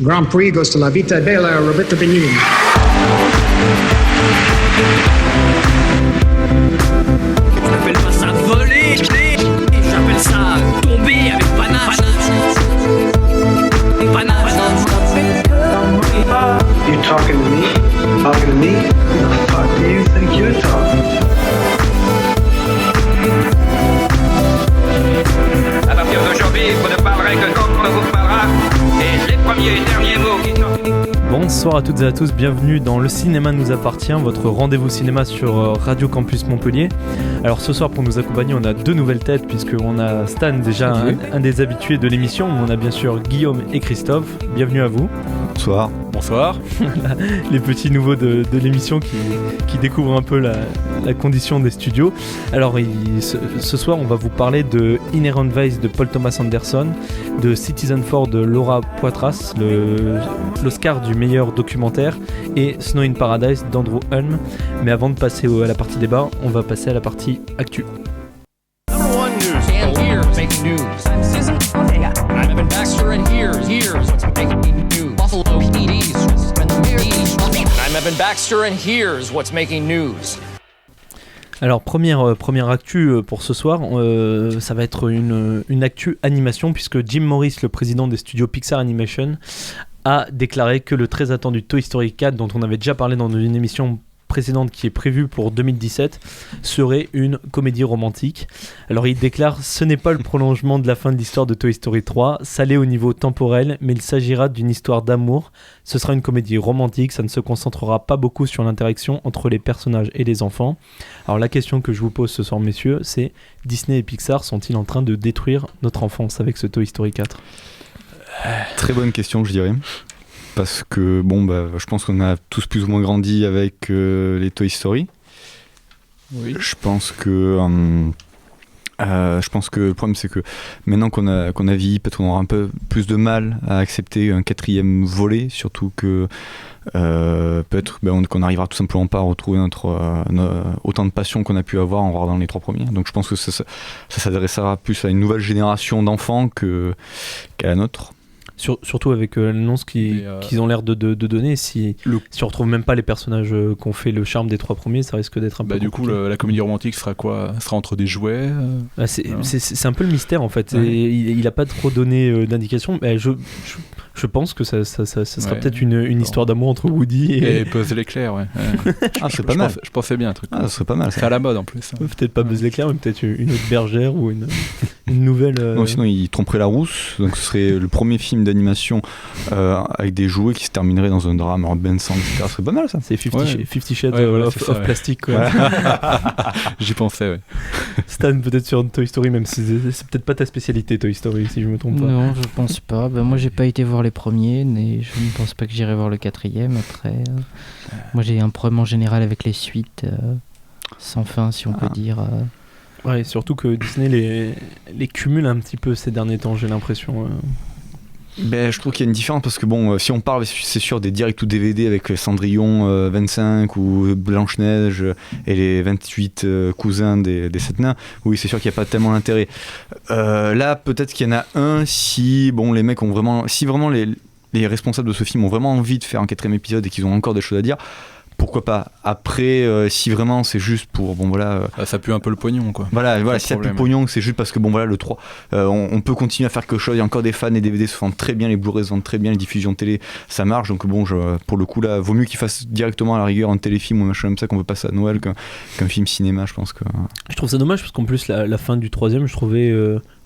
Grand Prix goes to La Vita Bella Roberto Benigni. J'appelle pas ça voler, j'appelle ça tomber avec panache. You talking to me? Talking to me? The fuck do you think you're talking? À partir d'aujourd'hui, vous ne parlerez que quand on vous parlera, et les premiers et derniers mots qui sortent. Bonsoir à toutes et à tous, bienvenue dans Le Cinéma nous appartient, votre rendez-vous cinéma sur Radio Campus Montpellier. Alors ce soir pour nous accompagner, on a deux nouvelles têtes puisqu'on a Stan, déjà un des habitués de l'émission, mais on a bien sûr Guillaume et Christophe. Bienvenue à vous. Bonsoir. Bonsoir. Les petits nouveaux de l'émission qui découvrent un peu la condition des studios. Alors ce soir on va vous parler de Inherent Vice de Paul Thomas Anderson, de Citizen4 de Laura Poitras, l'Oscar du meilleur documentaire, et Snow in Paradise d'Andrew Hulme. Mais avant de passer à la partie débat, on va passer à la partie actu. Number one news. And here's making news. I'm Susan Ortega. I'm Evan Baxter, and here's what's making news. Buffalo PD's. I'm Evan Baxter, and here's what's making news. Alors première actu pour ce soir, ça va être une actu animation puisque Jim Morris, le président des studios Pixar Animation, a déclaré que le très attendu Toy Story 4, dont on avait déjà parlé dans une émission précédente qui est prévue pour 2017, serait une comédie romantique. Alors il déclare: ce n'est pas le prolongement de la fin de l'histoire de Toy Story 3, ça l'est au niveau temporel, mais il s'agira d'une histoire d'amour. Ce sera une comédie romantique, ça ne se concentrera pas beaucoup sur l'interaction entre les personnages et les enfants. Alors la question que je vous pose ce soir, messieurs, c'est: Disney et Pixar sont-ils en train de détruire notre enfance avec ce Toy Story 4 ? Très bonne question, je dirais. Parce que je pense qu'on a tous plus ou moins grandi avec les Toy Story. Oui. Je pense que le problème, c'est que maintenant qu'on a vieilli, peut-être on aura un peu plus de mal à accepter un quatrième volet, surtout que peut-être qu'on n'arrivera tout simplement pas à retrouver autant de passion qu'on a pu avoir en regardant les trois premiers. Donc je pense que ça s'adressera plus à une nouvelle génération d'enfants qu'à la nôtre. Surtout avec l'annonce qu'ils ont l'air de donner, si on retrouve même pas les personnages qu'ont fait le charme des trois premiers, ça risque d'être un peu du coup la comédie romantique sera quoi ? Sera entre des jouets c'est un peu le mystère en fait. Ouais. Il a pas trop donné d'indication, mais je pense que ça sera peut-être une histoire d'amour entre Woody et Buzz l'éclair. Ouais. C'est pas mal. Je pensais bien un truc. Ça serait pas mal. C'est à la mode en plus. Peut-être pas Buzz l'éclair, mais peut-être une autre bergère ou une nouvelle. Non, sinon il tromperait la rousse. Donc ce serait le premier film d'animation avec des jouets qui se terminerait dans un drame urbain sans etc. Ce serait pas mal ça. C'est 50 Shades of Plastic quoi. J'y pensais, ouais. Stan, peut-être sur Toy Story, même si c'est peut-être pas ta spécialité Toy Story, si je me trompe pas. Non, je pense pas. Moi j'ai pas été voir les premiers, mais je ne pense pas que j'irai voir le quatrième après. Moi j'ai un problème en général avec les suites sans fin, si on peut dire. Ouais, surtout que Disney les cumule un petit peu ces derniers temps, j'ai l'impression. Je trouve qu'il y a une différence parce que si on parle, c'est sûr, des directs ou DVD avec Cendrillon 25 ou Blanche-Neige et les 28 cousins des 7 nains, oui, c'est sûr qu'il n'y a pas tellement d'intérêt. Là, peut-être qu'il y en a un si les mecs ont vraiment, si vraiment les responsables de ce film ont vraiment envie de faire un quatrième épisode et qu'ils ont encore des choses à dire. Pourquoi pas. Après, si vraiment c'est juste pour ça pue un peu le pognon quoi. Voilà, si ça pue le pognon, c'est juste parce que le 3 on peut continuer à faire quelque chose. Il y a encore des fans, les DVD se vendent très bien, les Blu-ray se vendent très bien, les diffusions télé ça marche. Donc pour le coup là, vaut mieux qu'ils fassent directement à la rigueur un téléfilm ou un machin comme ça qu'on veut passer à Noël qu'un film cinéma. Je pense que je trouve ça dommage parce qu'en plus la fin du troisième, je trouvais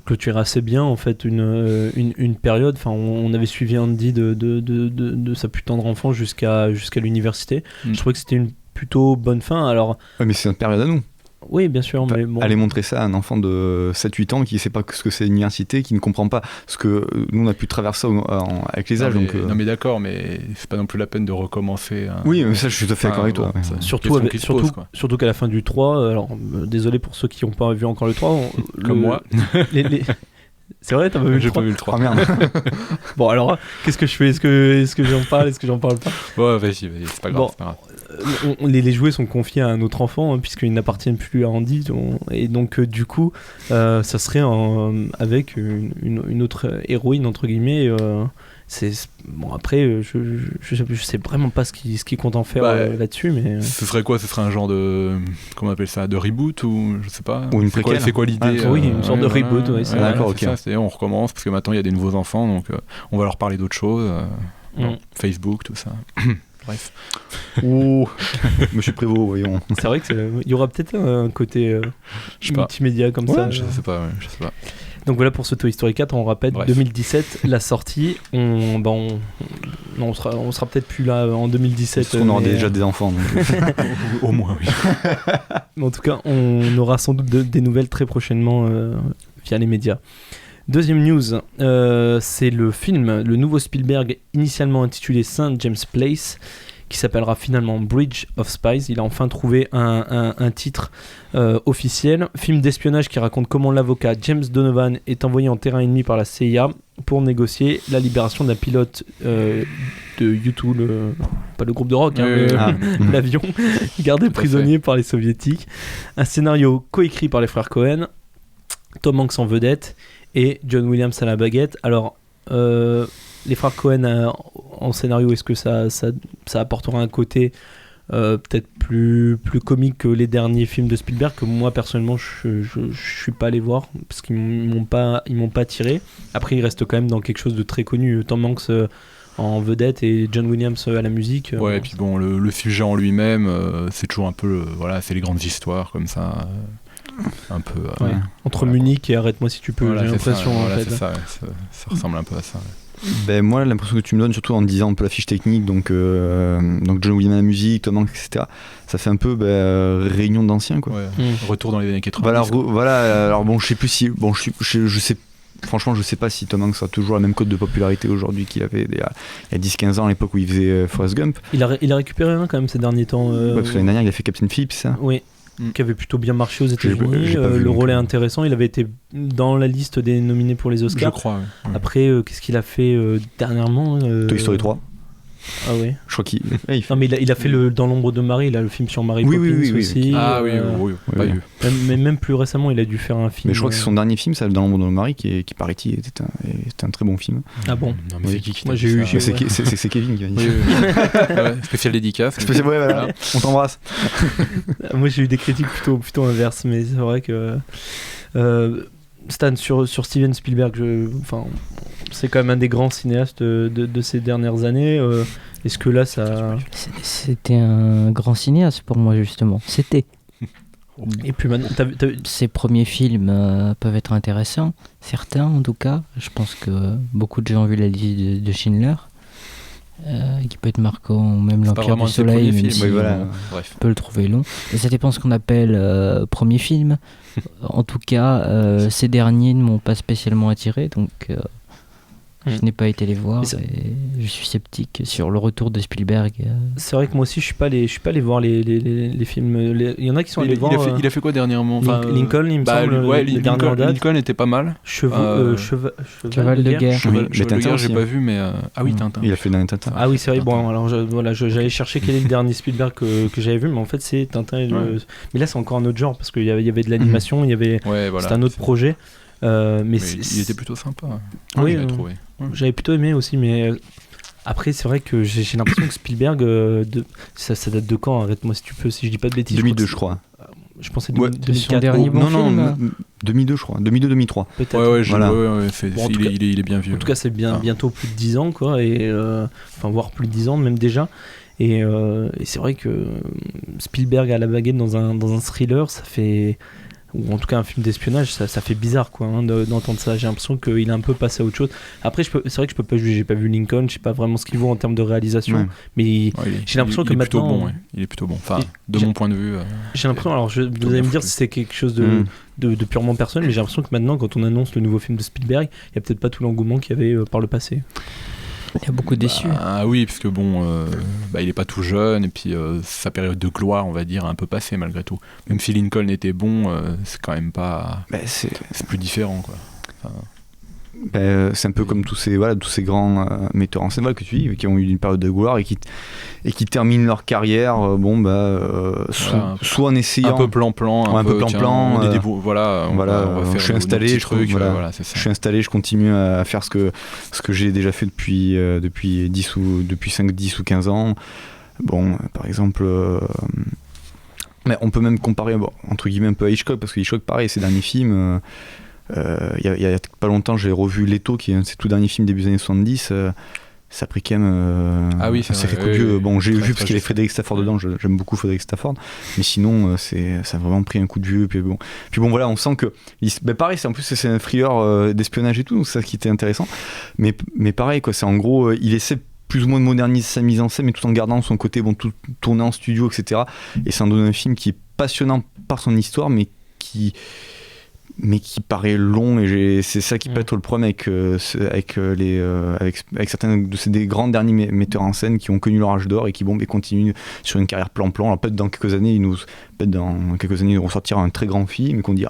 clôturer assez bien en fait une période. Enfin, on avait suivi Andy de sa plus tendre enfance jusqu'à l'université. Je trouvais que c'était une plutôt bonne fin. Alors mais c'est notre période à nous. Oui, bien sûr, mais bon. Aller montrer ça à un enfant de 7-8 ans qui ne sait pas ce que c'est l'université, qui ne comprend pas ce que nous on a pu traverser avec les âges. Non mais d'accord, mais c'est pas non plus la peine de recommencer. Oui, mais ça je suis tout à fait d'accord avec toi. Surtout qu'à la fin du 3, alors désolé pour ceux qui n'ont pas vu encore le 3. Comme moi. C'est vrai, t'as pas vu le 3 J'ai pas vu le 3. Ah merde. Bon alors, qu'est-ce que je fais ? Est-ce que j'en parle ? Est-ce que j'en parle pas ? Ouais, vas-y, c'est pas grave. les jouets sont confiés à un autre enfant hein, puisqu'ils n'appartiennent plus à Andy et donc du coup ça serait avec une autre héroïne entre guillemets bon après je sais vraiment pas ce qu'ils comptent en faire là-dessus mais ce serait quoi, ce serait un genre de comment on appelle ça, de reboot ou je sais pas, ou une préquelle. C'est quoi l'idée oui, une sorte de reboot c'est d'accord, ok. C'est ça, on recommence parce que maintenant il y a des nouveaux enfants donc on va leur parler d'autres choses, Facebook tout ça. Bref. Oh, Monsieur Prévost, voyons. C'est vrai qu'il y aura peut-être un côté multimédia comme ça. Je sais pas. Donc voilà pour ce Toy Story 4, on rappelle 2017 la sortie. On sera peut-être plus là en 2017. Parce qu'on aura déjà des enfants. Donc. Au moins, oui. Mais en tout cas, on aura sans doute des nouvelles très prochainement via les médias. Deuxième news, c'est le nouveau Spielberg initialement intitulé St. James Place, qui s'appellera finalement Bridge of Spies. Il a enfin trouvé un titre officiel. Film d'espionnage qui raconte comment l'avocat James Donovan est envoyé en terrain ennemi par la CIA pour négocier la libération d'un pilote de U2, pas le groupe de rock, l'avion, gardé prisonnier par les soviétiques. Un scénario coécrit par les frères Cohen, Tom Hanks en vedette et John Williams à la baguette. Alors, les frères Cohen en scénario, est-ce que ça apportera un côté peut-être plus comique que les derniers films de Spielberg, que moi personnellement je suis pas allé voir parce qu'ils m'ont pas attiré. Après, il reste quand même dans quelque chose de très connu. Tom Hanks en vedette et John Williams à la musique. Ouais, et puis bon, le sujet en lui-même, c'est toujours un peu, c'est les grandes histoires comme ça. Un peu entre Munich et Arrête-moi si tu peux, j'ai l'impression ça ressemble un peu à ça. Ben moi l'impression que tu me donnes, surtout en disant un peu la fiche technique, donc John Williams à la musique, Tom Hanks, etc., ça fait un peu réunion d'anciens quoi. Retour dans les années 80. Voilà, alors bon, je sais plus si je sais franchement, je sais pas si Tom Hanks a toujours la même cote de popularité aujourd'hui qu'il avait il y a 10-15 ans, à l'époque où il faisait Forrest Gump. Il a récupéré quand même ces derniers temps. Parce que l'année dernière il a fait Captain Phillips, ça. Oui. Qui avait plutôt bien marché aux États-Unis. Le rôle est intéressant. Il avait été dans la liste des nominés pour les Oscars. Je crois. Oui. Après, qu'est-ce qu'il a fait dernièrement Toy Story 3. Ah oui. Je crois qu'il. Non mais il a fait Dans l'ombre de Marie, là, le film sur Mary Poppins aussi. Ah oui, pas vu. Mais même plus récemment, il a dû faire un film. Mais je crois que c'est son dernier film, ça, Dans l'ombre de Marie, qui paraît-il était un très bon film. Ah bon. Non mais c'est qui Moi j'ai eu. C'est Kevin qui va dire. Spécial dédicace. Ouais, voilà. On t'embrasse. Moi j'ai eu des critiques plutôt inverses, mais c'est vrai que. Stan, sur Steven Spielberg, c'est quand même un des grands cinéastes de ces dernières années. Est-ce que là, ça... C'était un grand cinéaste pour moi, justement. C'était. Et puis maintenant, ses premiers films peuvent être intéressants, certains en tout cas. Je pense que beaucoup de gens ont vu la liste de Schindler, qui peut être marquant, même L'Empire du Soleil, même si on peut le trouver long. Et ça dépend ce qu'on appelle premier film. En tout cas, ces derniers ne m'ont pas spécialement attiré, donc je n'ai pas été les voir et je suis sceptique sur le retour de Spielberg. C'est vrai que moi aussi je suis pas allé voir les films. Il y en a qui sont allés voir. Il a fait quoi dernièrement? Lincoln, il me semble. Lincoln était pas mal. Cheval de guerre. Cheval de guerre, j'ai pas vu, mais Tintin. Il a fait Tintin. Ah oui, c'est vrai. Bon, alors j'allais chercher quel est le dernier Spielberg que j'avais vu, mais en fait c'est Tintin. Mais là c'est encore un autre genre parce qu'il y avait de l'animation, c'était un autre projet. Mais il était plutôt sympa. Oui, j'avais trouvé. J'avais plutôt aimé aussi, mais après c'est vrai que j'ai l'impression que Spielberg, ça date de quand? Arrête-moi si tu peux, si je dis pas de bêtises. 2002 je crois. Je pensais 2004. Son dernier bon film. 2002 je crois. 2002-2003. Peut-être. Il est bien vieux. En tout cas c'est bientôt plus de 10 ans quoi, et voire plus de 10 ans même déjà. Et c'est vrai que Spielberg à la baguette dans un thriller, ça fait, ou en tout cas un film d'espionnage, ça fait bizarre quoi, d'entendre ça. J'ai l'impression qu'il est un peu passé à autre chose. Après c'est vrai que je peux pas juger, j'ai pas vu Lincoln, je sais pas vraiment ce qu'il vaut en termes de réalisation, mais j'ai l'impression que maintenant il est plutôt bon, enfin de mon point de vue. J'ai l'impression, alors vous allez me dire si c'est quelque chose de purement personnel, mais j'ai l'impression que maintenant quand on annonce le nouveau film de Spielberg, il y a peut-être pas tout l'engouement qu'il y avait par le passé. Il y a beaucoup déçus. Oui, parce que il est pas tout jeune, et puis sa période de gloire, on va dire, a un peu passé malgré tout. Même si Lincoln était bon, c'est quand même pas. C'est plus différent, quoi. c'est un peu comme tous ces grands metteurs en scène que tu dis, qui ont eu une période de gloire et qui terminent leur carrière soit en essayant un peu plan-plan, je suis installé, je suis installé, je continue à faire ce que j'ai déjà fait depuis 10 ou 15 ans. Bon, par exemple, mais on peut même comparer entre guillemets un peu à Hitchcock, parce que Hitchcock, pareil, ses derniers films, il y a pas longtemps, j'ai revu Leto, qui est un de ses tout derniers films début des années 70. Ça a pris quand même c'est fait coup de vieux. Bon, j'ai vu parce qu'il y avait Frédéric Stafford dedans, j'aime beaucoup Frédéric Stafford, mais sinon ça a vraiment pris un coup de vieux. Puis bon voilà, on sent que pareil, en plus c'est un thriller d'espionnage et tout, donc c'est ça qui était intéressant, mais pareil quoi, c'est en gros il essaie plus ou moins de moderniser sa mise en scène, mais tout en gardant son côté tout tourné en studio, etc. Et ça en donne un film qui est passionnant par son histoire, mais qui paraît long, et c'est ça qui peut être le problème avec certains de ces des grands derniers metteurs en scène qui ont connu leur âge d'or et qui continuent sur une carrière plan-plan. Alors peut-être dans quelques années ils vont sortir un très grand film et qu'on dit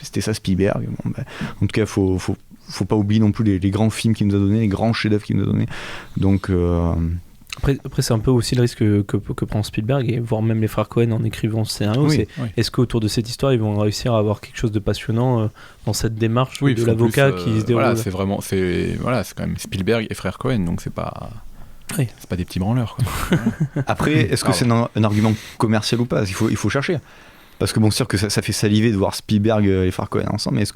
c'était ça Spielberg. En tout cas faut pas oublier non plus les grands films qu'il nous a donnés, les grands chefs-d'œuvre qu'il nous a donnés. Donc Après, c'est un peu aussi le risque que prend Spielberg, et voire même les frères Cohen en écrivant ce scénario. Est-ce qu'autour de cette histoire, ils vont réussir à avoir quelque chose de passionnant dans cette démarche de l'avocat qui se déroule. C'est quand même Spielberg et frères Cohen, donc c'est pas des petits branleurs, quoi. Après, est-ce que c'est un argument commercial ou pas ? Il faut chercher. Parce que c'est sûr que ça fait saliver de voir Spielberg et les frères Cohen ensemble, mais est-ce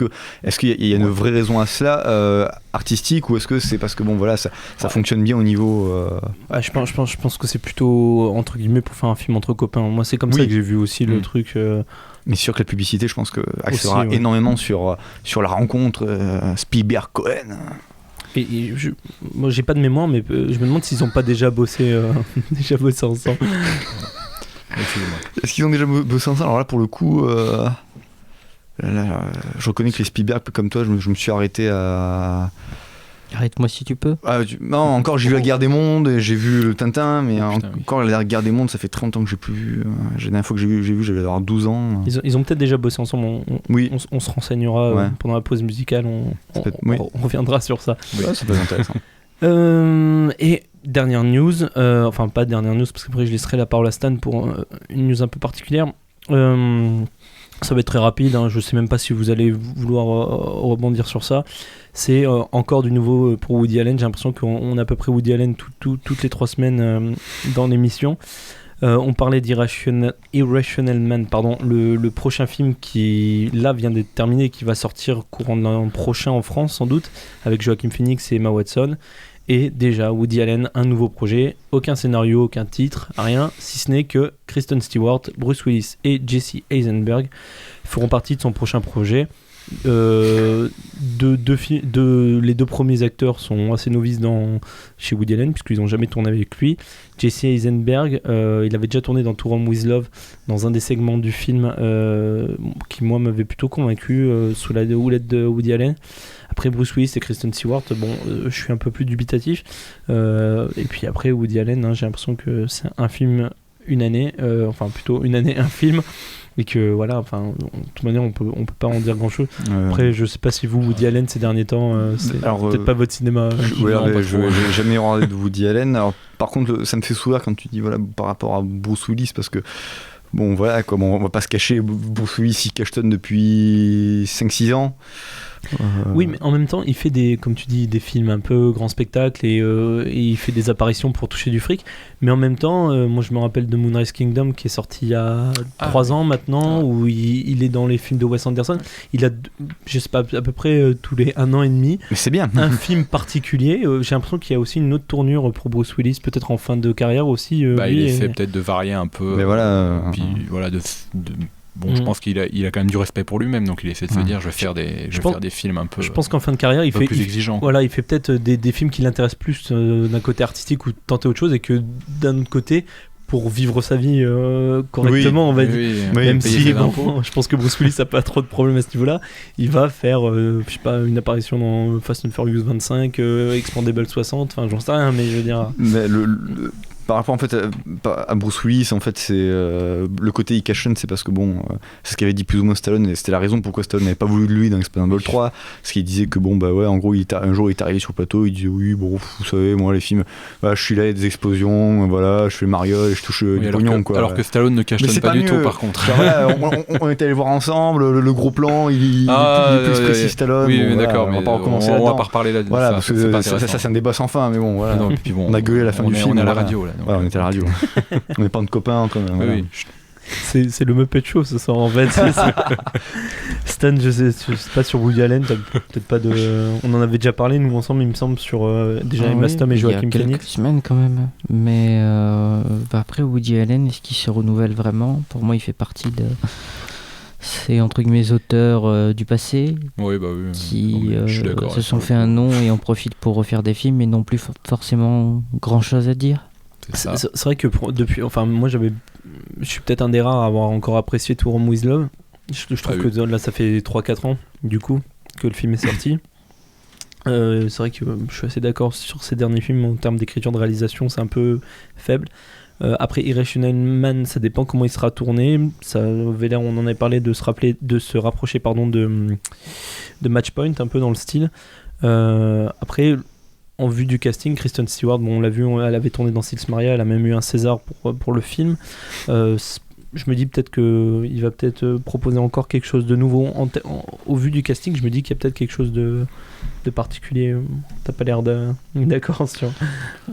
qu'il y a une vraie raison à cela, artistique, ou est-ce que c'est parce que ça fonctionne bien au niveau je pense que c'est plutôt entre guillemets pour faire un film entre copains. Moi c'est comme ça que j'ai vu aussi le truc. Mais c'est sûr que la publicité, je pense que axera énormément sur la rencontre Spielberg-Cohen. Moi j'ai pas de mémoire, mais je me demande s'ils ont pas déjà bossé ensemble. Est-ce qu'ils ont déjà bossé ensemble ? Alors là, pour le coup, je reconnais que les Spielberg, comme toi, je me suis arrêté à... Arrête-moi si tu peux. Non, encore, j'ai vu La Guerre des Mondes, et j'ai vu le Tintin, mais encore La Guerre des Mondes, ça fait très longtemps que j'ai plus vu. La dernière fois que j'ai vu, j'avais avoir 12 ans. Ils ont peut-être déjà bossé ensemble, on se renseignera pendant la pause musicale, on reviendra sur ça. Oui, ça peut être intéressant. Et dernière news, enfin pas dernière news parce qu'après je laisserai la parole à Stan pour une news un peu particulière. Ça va être très rapide, je sais même pas si vous allez vouloir rebondir sur ça. C'est encore du nouveau pour Woody Allen. J'ai l'impression qu'on a à peu près Woody Allen toutes les 3 semaines dans l'émission. On parlait d'Irrational Man, le prochain film qui là vient d'être terminé, qui va sortir courant de l'an prochain en France sans doute, avec Joaquin Phoenix et Emma Watson. Et déjà Woody Allen, un nouveau projet, aucun scénario, aucun titre, rien, si ce n'est que Kristen Stewart, Bruce Willis et Jesse Eisenberg feront partie de son prochain projet. Les 2 premiers acteurs sont assez novices chez Woody Allen puisqu'ils n'ont jamais tourné avec lui. Jesse Eisenberg, il avait déjà tourné dans To Rome With Love, dans un des segments du film qui moi m'avait plutôt convaincu, sous la houlette de Woody Allen. Après Bruce Willis et Kristen Stewart, je suis un peu plus dubitatif. Et puis après Woody Allen, j'ai l'impression que c'est un film une année, plutôt une année un film. Et que voilà, de toute manière on peut pas en dire grand chose. Après je sais pas si vous, Woody Allen ces derniers temps, c'est peut-être pas votre cinéma. J'ai jamais regardé de Woody Allen. Alors, par contre ça me fait sourire quand tu dis par rapport à Bruce Willis, parce que on va pas se cacher, Bruce Willis il cachetonne depuis 5-6 ans. Oui, mais en même temps, il fait comme tu dis, des films un peu grand spectacle et il fait des apparitions pour toucher du fric. Mais en même temps, moi je me rappelle de Moonrise Kingdom qui est sorti il y a 3 ans maintenant, où il est dans les films de Wes Anderson. Il a, je sais pas, à peu près tous les 1 an et demi. Mais c'est bien. Un film particulier. J'ai l'impression qu'il y a aussi une autre tournure pour Bruce Willis, peut-être en fin de carrière aussi. Il essaie peut-être de varier un peu. Mais voilà. Puis voilà, je pense qu'il a quand même du respect pour lui-même, donc il essaie de se dire je vais faire des films un peu. Je pense qu'en fin de carrière, il fait plus exigeant. Voilà, il fait peut-être des films qui l'intéressent plus d'un côté artistique ou tenter autre chose, et que d'un autre côté, pour vivre sa vie correctement, on va dire. Même si je pense que Bruce Willis n'a pas trop de problèmes à ce niveau-là, il va faire une apparition dans Fast and Furious 25, Expandables 60, j'en sais rien, mais je veux dire. Mais par rapport en fait à Bruce Willis, en fait c'est le côté Ikashen, c'est parce que c'est ce qu'avait dit plus ou moins Stallone, et c'était la raison pourquoi Stallone n'avait pas voulu de lui dans Expendables 3, parce qu'il disait que en gros un jour il est arrivé sur le plateau, il disait oui vous savez moi les films, je suis là, il y a des explosions, je fais Mario et je touche du pognon quoi. Alors que Stallone ne cachetonne pas du tout par contre. On était allé voir ensemble le gros plan, il est plus précis Stallone. Oui mais d'accord, on va pas recommencer on va pas reparler là. Voilà, parce que ça c'est un débat sans fin, mais bon voilà. Non, puis on a gueulé à la fin du film. On est à la radio là. On était à la radio. On n'est pas de copains quand même. Oui. C'est le Muppet Show ce soir en fait. Stan, je sais pas sur Woody Allen, t'as peut-être pas de. On en avait déjà parlé nous ensemble, il me semble, sur déjà Emma Stone et Joaquin Phoenix. Il y a quelques semaines quand même. Mais après Woody Allen, est-ce qu'il se renouvelle vraiment ? Pour moi, il fait partie de. C'est entre guillemets auteurs du passé qui se sont fait un nom et en profitent pour refaire des films, mais n'ont plus forcément grand chose à dire. C'est vrai que depuis, moi je suis peut-être un des rares à avoir encore apprécié To Rome With Love. Je trouve que là ça fait 3-4 ans du coup que le film est sorti. C'est vrai que je suis assez d'accord sur ces derniers films en termes d'écriture, de réalisation, c'est un peu faible. Après Irrational Man, ça dépend comment il sera tourné. Ça avait l'air, on en avait parlé, de se rapprocher de Matchpoint un peu dans le style. Après, en vue du casting, Kristen Stewart, on l'a vu, elle avait tourné dans Six Maria, elle a même eu un César pour le film. Je me dis peut-être qu'il va peut-être proposer encore quelque chose de nouveau. Au vu du casting, je me dis qu'il y a peut-être quelque chose de particulier. T'as pas l'air d'accord sur...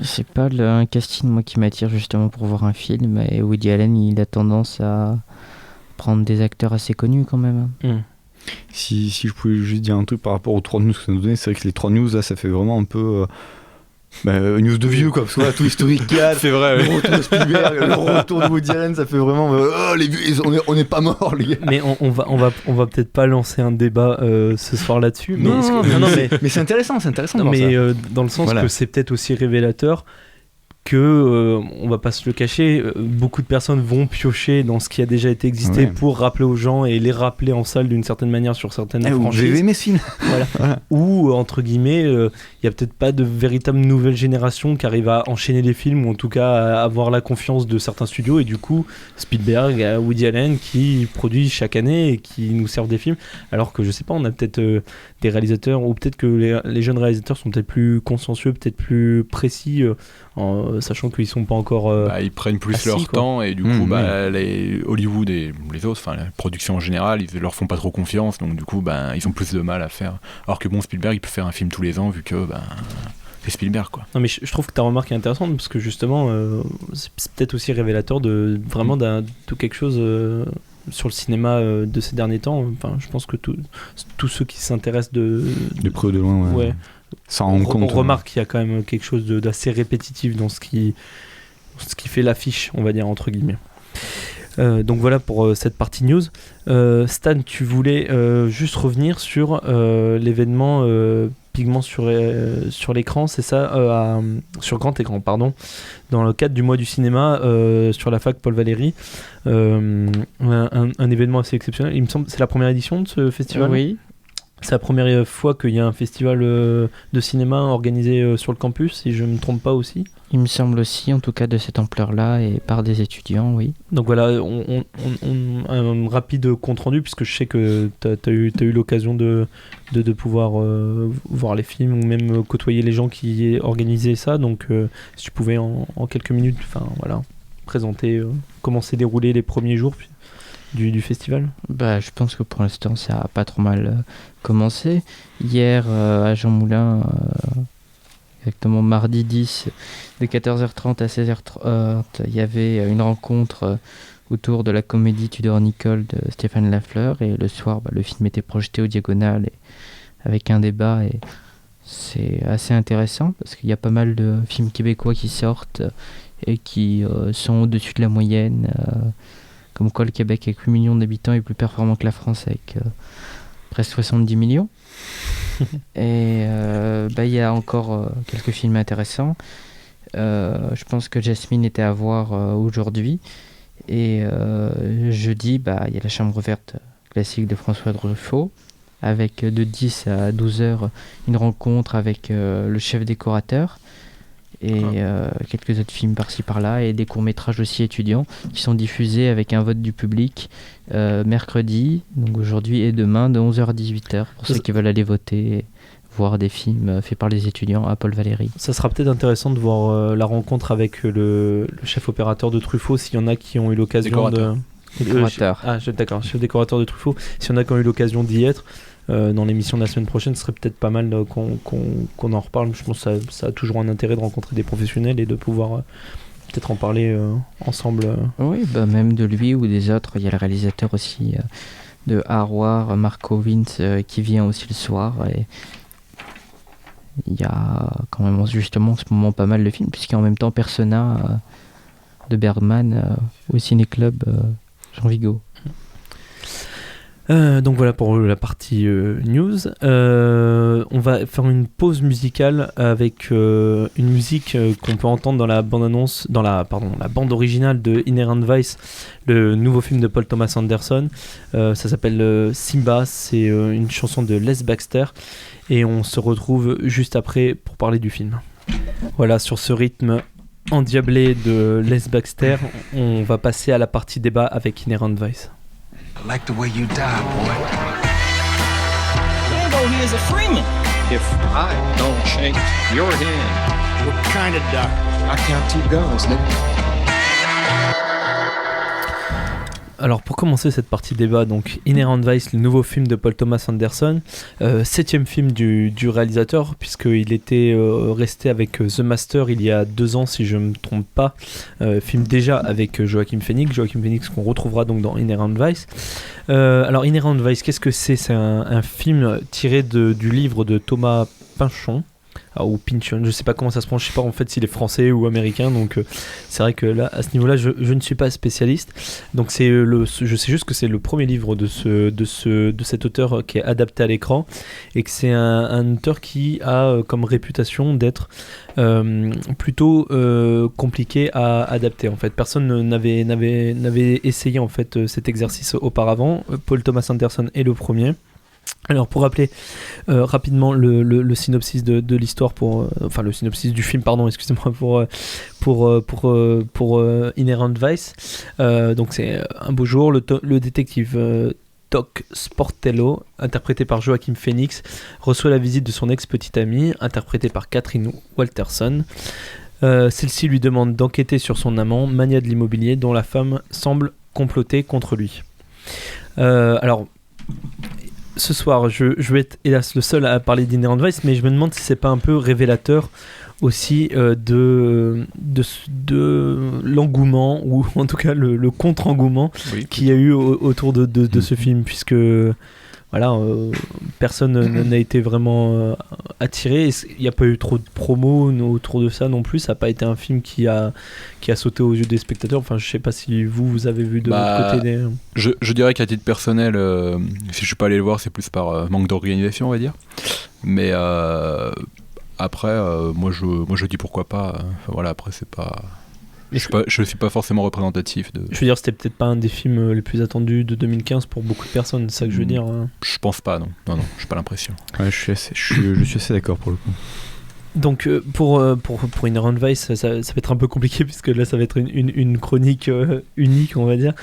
C'est pas un casting moi qui m'attire justement pour voir un film, et Woody Allen il a tendance à prendre des acteurs assez connus quand même. Si je pouvais juste dire un truc par rapport aux 3 news que ça nous donnait, c'est vrai que les 3 news là ça fait vraiment un peu news de vieux quoi, parce que là tout historique 4, c'est vrai, le retour de Spielberg, le retour de Woody Allen, ça fait vraiment les vieux, on n'est pas morts les gars. Mais on va peut-être pas lancer un débat ce soir là-dessus. Mais c'est intéressant non, mais dans le sens que c'est peut-être aussi révélateur que, on va pas se le cacher, beaucoup de personnes vont piocher dans ce qui a déjà été existé pour rappeler aux gens et les rappeler en salle d'une certaine manière sur certaines franchises. J'ai aimé ce film. Voilà. Ou, entre guillemets, il y a peut-être pas de véritable nouvelle génération qui arrive à enchaîner les films, ou en tout cas à avoir la confiance de certains studios, et du coup Spielberg, Woody Allen qui produit chaque année et qui nous servent des films, alors que je sais pas, on a peut-être des réalisateurs, ou peut-être que les jeunes réalisateurs sont peut-être plus consciencieux, peut-être plus précis, en sachant qu'ils sont pas encore ils prennent plus assis, leur quoi. temps, et du coup les Hollywood et les autres, la production en général, ils leur font pas trop confiance, donc du coup ils ont plus de mal à faire, alors que Spielberg il peut faire un film tous les ans vu que c'est Spielberg quoi. Non mais je trouve que ta remarque est intéressante, parce que justement c'est peut-être aussi révélateur de vraiment de quelque chose sur le cinéma de ces derniers temps. Je pense que tous ceux qui s'intéressent de près ou de loin on remarque qu'il y a quand même quelque chose d'assez répétitif dans ce qui fait l'affiche, on va dire entre guillemets. Donc voilà pour cette partie news. Stan, tu voulais juste revenir sur l'événement Pigments sur l'écran, c'est ça, sur grand écran, pardon, dans le cadre du mois du cinéma sur la fac Paul Valéry. Un événement assez exceptionnel, il me semble, c'est la première édition de ce festival. Oui. C'est la première fois qu'il y a un festival de cinéma organisé sur le campus, si je ne me trompe pas aussi. Il me semble aussi, en tout cas de cette ampleur-là, et par des étudiants, oui. Donc voilà, un rapide compte-rendu, puisque je sais que tu as eu l'occasion de pouvoir voir les films, ou même côtoyer les gens qui organisaient ça. Donc si tu pouvais en quelques minutes présenter comment s'est déroulé les premiers jours du festival. Je pense que pour l'instant ça a pas trop mal commencé. Hier à Jean Moulin, exactement mardi 10, de 14h30 à 16h30, il y avait une rencontre autour de la comédie Tudor Nicole de Stéphane Lafleur, et le soir le film était projeté au Diagonale avec un débat, et c'est assez intéressant parce qu'il y a pas mal de films québécois qui sortent et qui sont au-dessus de la moyenne. Comme quoi le Québec avec 8 millions d'habitants est plus performant que la France avec presque 70 millions. Et il y a encore quelques films intéressants. Je pense que Jasmine était à voir aujourd'hui. Et jeudi, il y a La Chambre verte classique de François Truffaut, avec de 10 à 12 heures une rencontre avec le chef décorateur. et quelques autres films par-ci par-là, et des courts-métrages aussi étudiants qui sont diffusés avec un vote du public mercredi, donc aujourd'hui et demain, de 11h à 18h, pour ceux qui veulent aller voter et voir des films faits par les étudiants à Paul Valéry. Ça sera peut-être intéressant de voir la rencontre avec le chef opérateur de Truffaut, s'il y en a qui ont eu l'occasion de... Décorateur. D'accord, chef décorateur de Truffaut. S'il y en a qui ont eu l'occasion d'y être, dans l'émission de la semaine prochaine, ce serait peut-être pas mal qu'on en reparle. Je pense que ça a toujours un intérêt de rencontrer des professionnels et de pouvoir peut-être en parler ensemble. Oui, même de lui ou des autres. Il y a le réalisateur aussi de Harwar, Marco Vince, qui vient aussi le soir. Et il y a quand même justement en ce moment pas mal de films, puisqu'il y a en même temps Persona de Bergman au Ciné-Club Jean Vigo. Donc voilà pour la partie news. On va faire une pause musicale avec une musique qu'on peut entendre dans la bande-annonce, dans la bande originale de Inherent Vice, le nouveau film de Paul Thomas Anderson. Ça s'appelle Simba, c'est une chanson de Les Baxter, et on se retrouve juste après pour parler du film. Voilà, sur ce rythme endiablé de Les Baxter, on va passer à la partie débat avec Inherent Vice. I like the way you die, boy. Rambo, he is a Freeman. If I don't shake your hand, What kind of doctor? I count 2 guns, nigga. Alors pour commencer cette partie débat, donc Inherent Vice, le nouveau film de Paul Thomas Anderson, 7e film du réalisateur, puisqu'il était resté avec The Master il y a 2 ans si je ne me trompe pas, film déjà avec Joaquin Phoenix qu'on retrouvera donc dans Inherent Vice. Alors Inherent Vice, qu'est-ce que c'est ? C'est un film tiré du livre de Thomas Pynchon. Ou Pynchon, je sais pas comment ça se prononce, je sais pas en fait s'il est français ou américain, donc c'est vrai que là à ce niveau-là je ne suis pas spécialiste. Donc je sais juste que c'est le premier livre de cet auteur qui est adapté à l'écran, et que c'est un auteur qui a comme réputation d'être plutôt compliqué à adapter. En fait, personne n'avait essayé en fait cet exercice auparavant. Paul Thomas Anderson est le premier. Alors pour rappeler rapidement le synopsis de l'histoire, enfin le synopsis du film, pardon, excusez-moi, pour Inherent Vice. Donc c'est un beau jour, le détective Doc Sportello, interprété par Joaquin Phoenix, reçoit la visite de son ex-petite amie, interprétée par Catherine Walterson. Celle-ci lui demande d'enquêter sur son amant, mania de l'immobilier, dont la femme semble comploter contre lui. Alors ce soir, je vais être hélas le seul à parler d'Inherent Vice, mais je me demande si c'est pas un peu révélateur aussi de l'engouement, ou en tout cas le contre-engouement qu'il y a eu autour de ce film, puisque voilà, personne n'a été vraiment attiré. Il n'y a pas eu trop de promos autour de ça non plus. Ça n'a pas été un film qui a sauté aux yeux des spectateurs. Enfin, je sais pas si vous avez vu de votre côté des... Je dirais qu'à titre personnel, si je suis pas allé le voir, c'est plus par manque d'organisation, on va dire. Mais après, moi je dis pourquoi pas. Enfin, voilà, après c'est pas... Je suis pas forcément représentatif de... Je veux dire, c'était peut-être pas un des films les plus attendus de 2015 pour beaucoup de personnes, c'est ça que je veux dire. Je pense pas, non, j'ai pas l'impression. Ouais, je suis assez d'accord pour le coup. Donc pour Inherent Vice, ça va être un peu compliqué, puisque là ça va être une chronique unique, on va dire.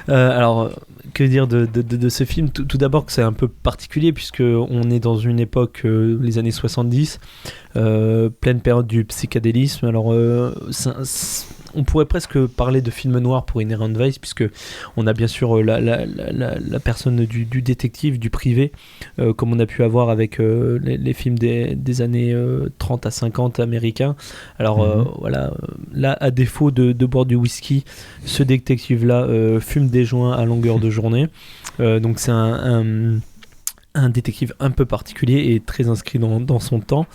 Alors que dire de ce film ? Tout d'abord que c'est un peu particulier, puisque on est dans une époque, les années 70, pleine période du psychédélisme. Alors on pourrait presque parler de film noir pour Inherent Vice, puisque on a bien sûr la personne du détective, du privé, comme on a pu avoir avec les films des années 30 à 50 américains. Alors voilà, là à défaut de boire du whisky, ce détective-là fume des joints à longueur de journée. Donc c'est un détective un peu particulier et très inscrit dans son temps.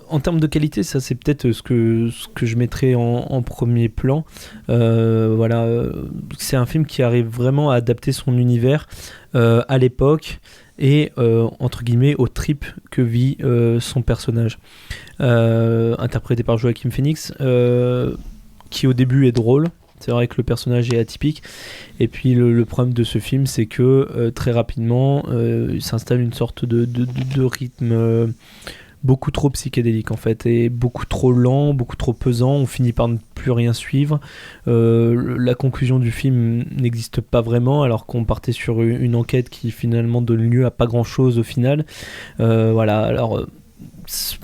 En termes de qualité, ça c'est peut-être ce que je mettrais en premier plan. Voilà, c'est un film qui arrive vraiment à adapter son univers à l'époque et entre guillemets au trip que vit son personnage, interprété par Joaquin Phoenix, qui au début est drôle. C'est vrai que le personnage est atypique, et puis le problème de ce film, c'est que très rapidement il s'installe une sorte de rythme beaucoup trop psychédélique en fait, et beaucoup trop lent, beaucoup trop pesant. On finit par ne plus rien suivre. La conclusion du film n'existe pas vraiment, alors qu'on partait sur une enquête qui finalement donne lieu à pas grand chose au final. Voilà, alors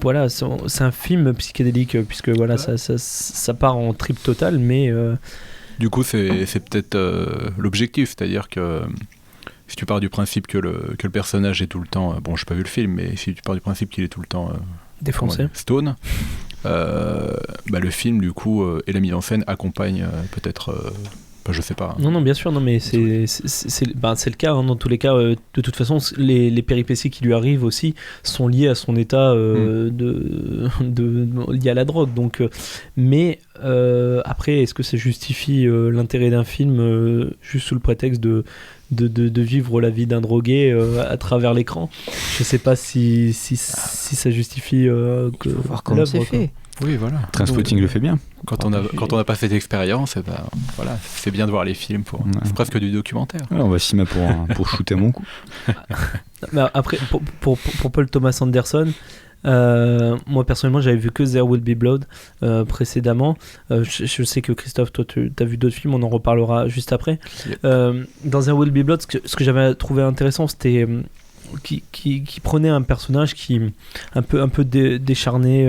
voilà, c'est un film psychédélique puisque voilà, ça part en trip total, mais du coup c'est peut-être l'objectif, c'est-à-dire que si tu pars du principe que le personnage est tout le temps, bon, j'ai pas vu le film, mais si tu pars du principe qu'il est tout le temps défoncé, stone, le film du coup et la mise en scène accompagne peut-être. Je sais pas. Non, bien sûr, non, mais c'est le cas, hein, dans tous les cas. De toute façon, les péripéties qui lui arrivent aussi sont liées à son état lié à la drogue. Donc, mais après, est-ce que ça justifie l'intérêt d'un film juste sous le prétexte de vivre la vie d'un drogué à travers l'écran? Je sais pas si ça justifie que faut voir comment c'est fait. Oui, voilà. Trainspotting le fait bien. Quand on n'a pas cette expérience, voilà, c'est bien de voir les films. C'est presque du documentaire. Ouais, on va s'y mettre pour shooter à mon coup. Après, pour Paul Thomas Anderson, moi personnellement j'avais vu que There Will Be Blood précédemment. Je sais que Christophe, toi tu as vu d'autres films, on en reparlera juste après. Dans There Will Be Blood, ce que j'avais trouvé intéressant, c'était qui prenait un personnage qui un peu décharné,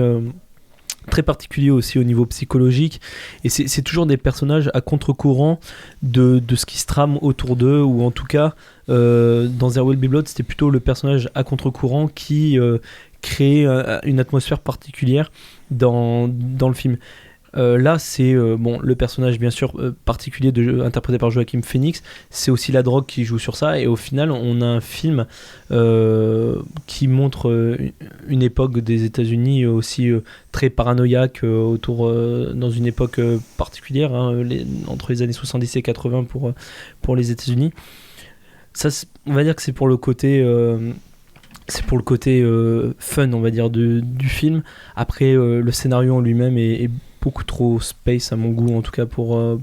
très particulier aussi au niveau psychologique, et c'est toujours des personnages à contre-courant de ce qui se trame autour d'eux, ou en tout cas dans There Will Be Blood c'était plutôt le personnage à contre-courant qui créait une atmosphère particulière dans le film. Là c'est le personnage bien sûr particulier interprété par Joaquin Phoenix, c'est aussi la drogue qui joue sur ça, et au final on a un film qui montre une époque des États-Unis aussi très paranoïaque autour dans une époque particulière, hein, entre les années 70 et 80 pour les États-Unis. Ça, on va dire que c'est pour le côté fun, on va dire, du film. Après le scénario en lui-même est beaucoup trop space à mon goût, en tout cas pour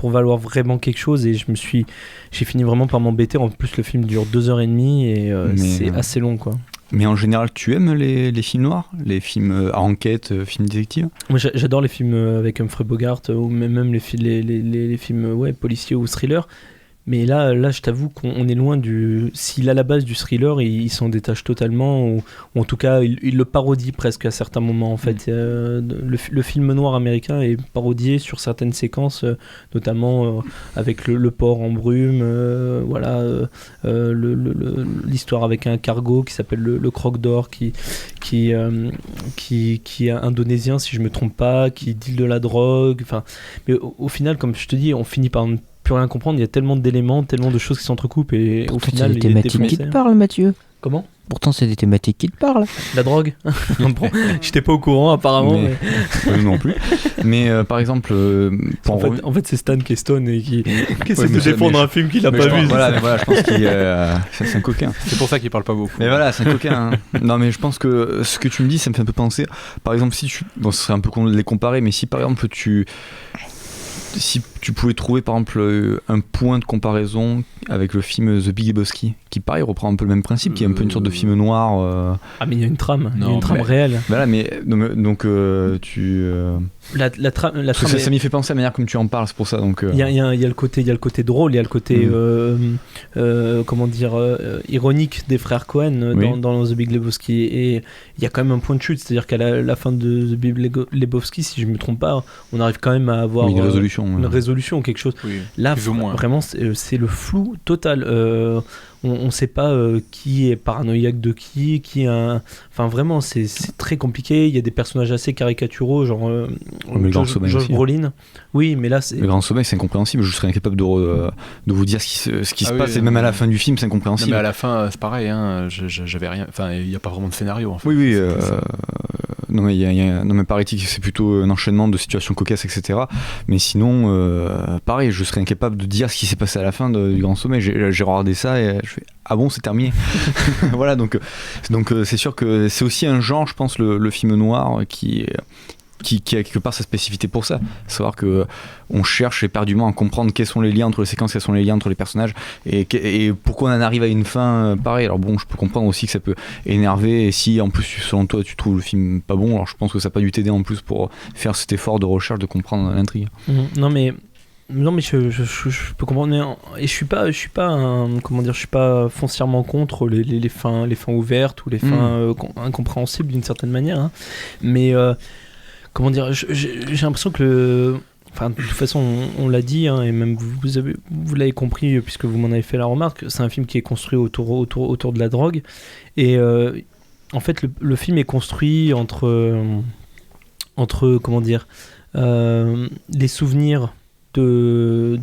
valoir vraiment quelque chose, et j'ai fini vraiment par m'embêter. En plus le film dure 2h30 et c'est assez long, quoi. Mais en général, tu aimes les films noirs, les films à enquête, films détectives? Moi j'adore les films avec Humphrey Bogart, ou même les films policiers ou thrillers. Mais là, je t'avoue qu'on est loin du... S'il a la base du thriller, il s'en détache totalement, ou en tout cas, il le parodie presque à certains moments, en fait. Le film noir américain est parodié sur certaines séquences, notamment avec le port en brume, l'histoire avec un cargo qui s'appelle le Croc d'Or, qui est indonésien, si je me trompe pas, qui deal de la drogue. Mais au final, comme je te dis, on finit par ne plus rien comprendre. Il y a tellement d'éléments, tellement de choses qui s'entrecoupent, et pourtant, au final c'est des thématiques qui te parlent, Mathieu. Comment? Pourtant c'est des thématiques qui te parlent. La drogue. Bon, j'étais pas au courant apparemment, mais... non plus. Mais par exemple en fait c'est Stan qui est stone et qui essaie de défendre un film qu'il a pas vu. Voilà, je pense qu'il c'est un coquin. C'est pour ça qu'il parle pas beaucoup. Mais voilà, c'est un coquin, hein. Non, mais je pense que ce que tu me dis, ça me fait un peu penser, par exemple, ce serait un peu con de les comparer, mais si par exemple si tu pouvais trouver par exemple un point de comparaison avec le film The Big Lebowski, qui pareil reprend un peu le même principe, qui est un peu une sorte de film noir. Ah, mais il y a une trame, réelle. Voilà, mais donc tu. La trame ça m'y fait penser à la manière comme tu en parles, c'est pour ça. Donc il y a le côté drôle, il y a le côté ironique des frères Coen dans The Big Lebowski, et il y a quand même un point de chute, c'est-à-dire qu'à la fin de The Big Lebowski, si je me trompe pas, on arrive quand même à avoir une résolution, quelque chose. Oui, là vraiment c'est le flou total. On sait pas qui est paranoïaque de qui est un... Enfin vraiment c'est très compliqué. Il y a des personnages assez caricaturaux, genre Josh Brolin. Oui, mais là c'est... Le Grand Sommeil, c'est incompréhensible. Je serais incapable de vous dire ce qui se passe, et même à la fin du film c'est incompréhensible. Mais à la fin c'est pareil, hein, j'avais rien... Enfin il n'y a pas vraiment de scénario en fait. Oui. Non mais paraît-il que c'est plutôt un enchaînement de situations cocasses, etc. Mais sinon pareil, je serais incapable de dire ce qui s'est passé à la fin du Grand Sommeil. J'ai regardé ça et je fais ah bon, c'est terminé. Voilà, donc c'est sûr que c'est aussi un genre, je pense, le film noir qui qui a quelque part sa spécificité pour ça, savoir que on cherche éperdument à comprendre quels sont les liens entre les séquences, quels sont les liens entre les personnages et pourquoi on en arrive à une fin pareille. Alors bon, je peux comprendre aussi que ça peut énerver, et si en plus selon toi tu trouves le film pas bon, alors je pense que ça n'a pas dû t'aider en plus pour faire cet effort de recherche de comprendre l'intrigue. Non mais je peux comprendre, et je suis pas je suis pas foncièrement contre les fins ouvertes ou les fins incompréhensibles d'une certaine manière, hein. Mais comment dire, j'ai l'impression que de toute façon on l'a dit, hein, et même vous l'avez compris puisque vous m'en avez fait la remarque, c'est un film qui est construit autour de la drogue, et en fait le film est construit entre comment dire, les souvenirs de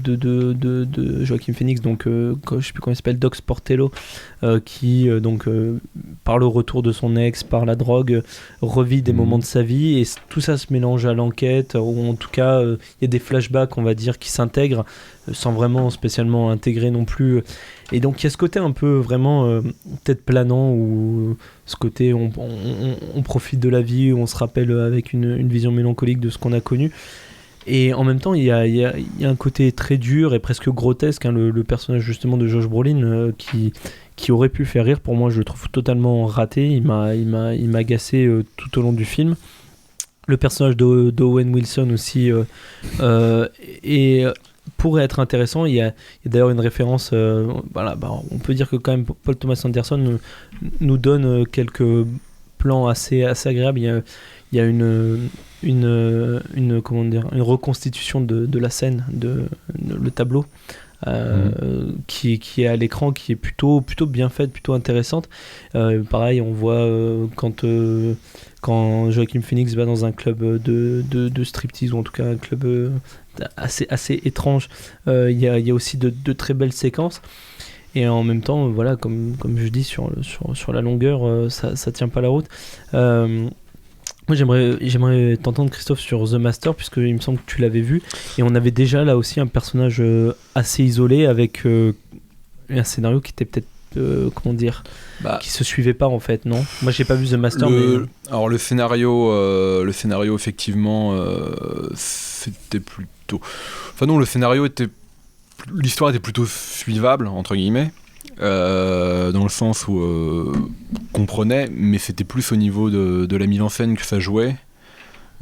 Joaquin Phoenix, donc je sais plus comment il s'appelle, Doc Sportello, qui par le retour de son ex, par la drogue, revit des moments de sa vie, et tout ça se mélange à l'enquête, ou en tout cas il y a des flashbacks, on va dire, qui s'intègrent sans vraiment spécialement intégrer non plus, et donc il y a ce côté un peu vraiment tête planant, ou ce côté on profite de la vie, où on se rappelle avec une vision mélancolique de ce qu'on a connu. Et en même temps, il y a un côté très dur et presque grotesque, hein, le personnage justement de Josh Brolin, qui aurait pu faire rire. Pour moi, je le trouve totalement raté. Il m'a agacé tout au long du film. Le personnage d'Owen Wilson aussi pourrait être intéressant. Il y a d'ailleurs une référence. On peut dire que quand même Paul Thomas Anderson nous donne quelques plans assez agréables. Il y a une reconstitution de la scène, le tableau, qui est à l'écran, qui est plutôt bien faite, plutôt intéressante. Pareil, on voit quand Joaquin Phoenix va dans un club de striptease, ou en tout cas un club assez étrange, il y a aussi de très belles séquences. Et en même temps, voilà, comme je dis, sur la longueur, ça tient pas la route. Moi j'aimerais t'entendre, Christophe, sur The Master, puisqu'il me semble que tu l'avais vu, et on avait déjà là aussi un personnage assez isolé, avec un scénario qui était peut-être qui se suivait pas en fait, non? Moi j'ai pas vu The Master, alors le scénario effectivement c'était plutôt, l'histoire était plutôt suivable entre guillemets, dans le sens où comprenait, mais c'était plus au niveau de la mise en scène que ça jouait,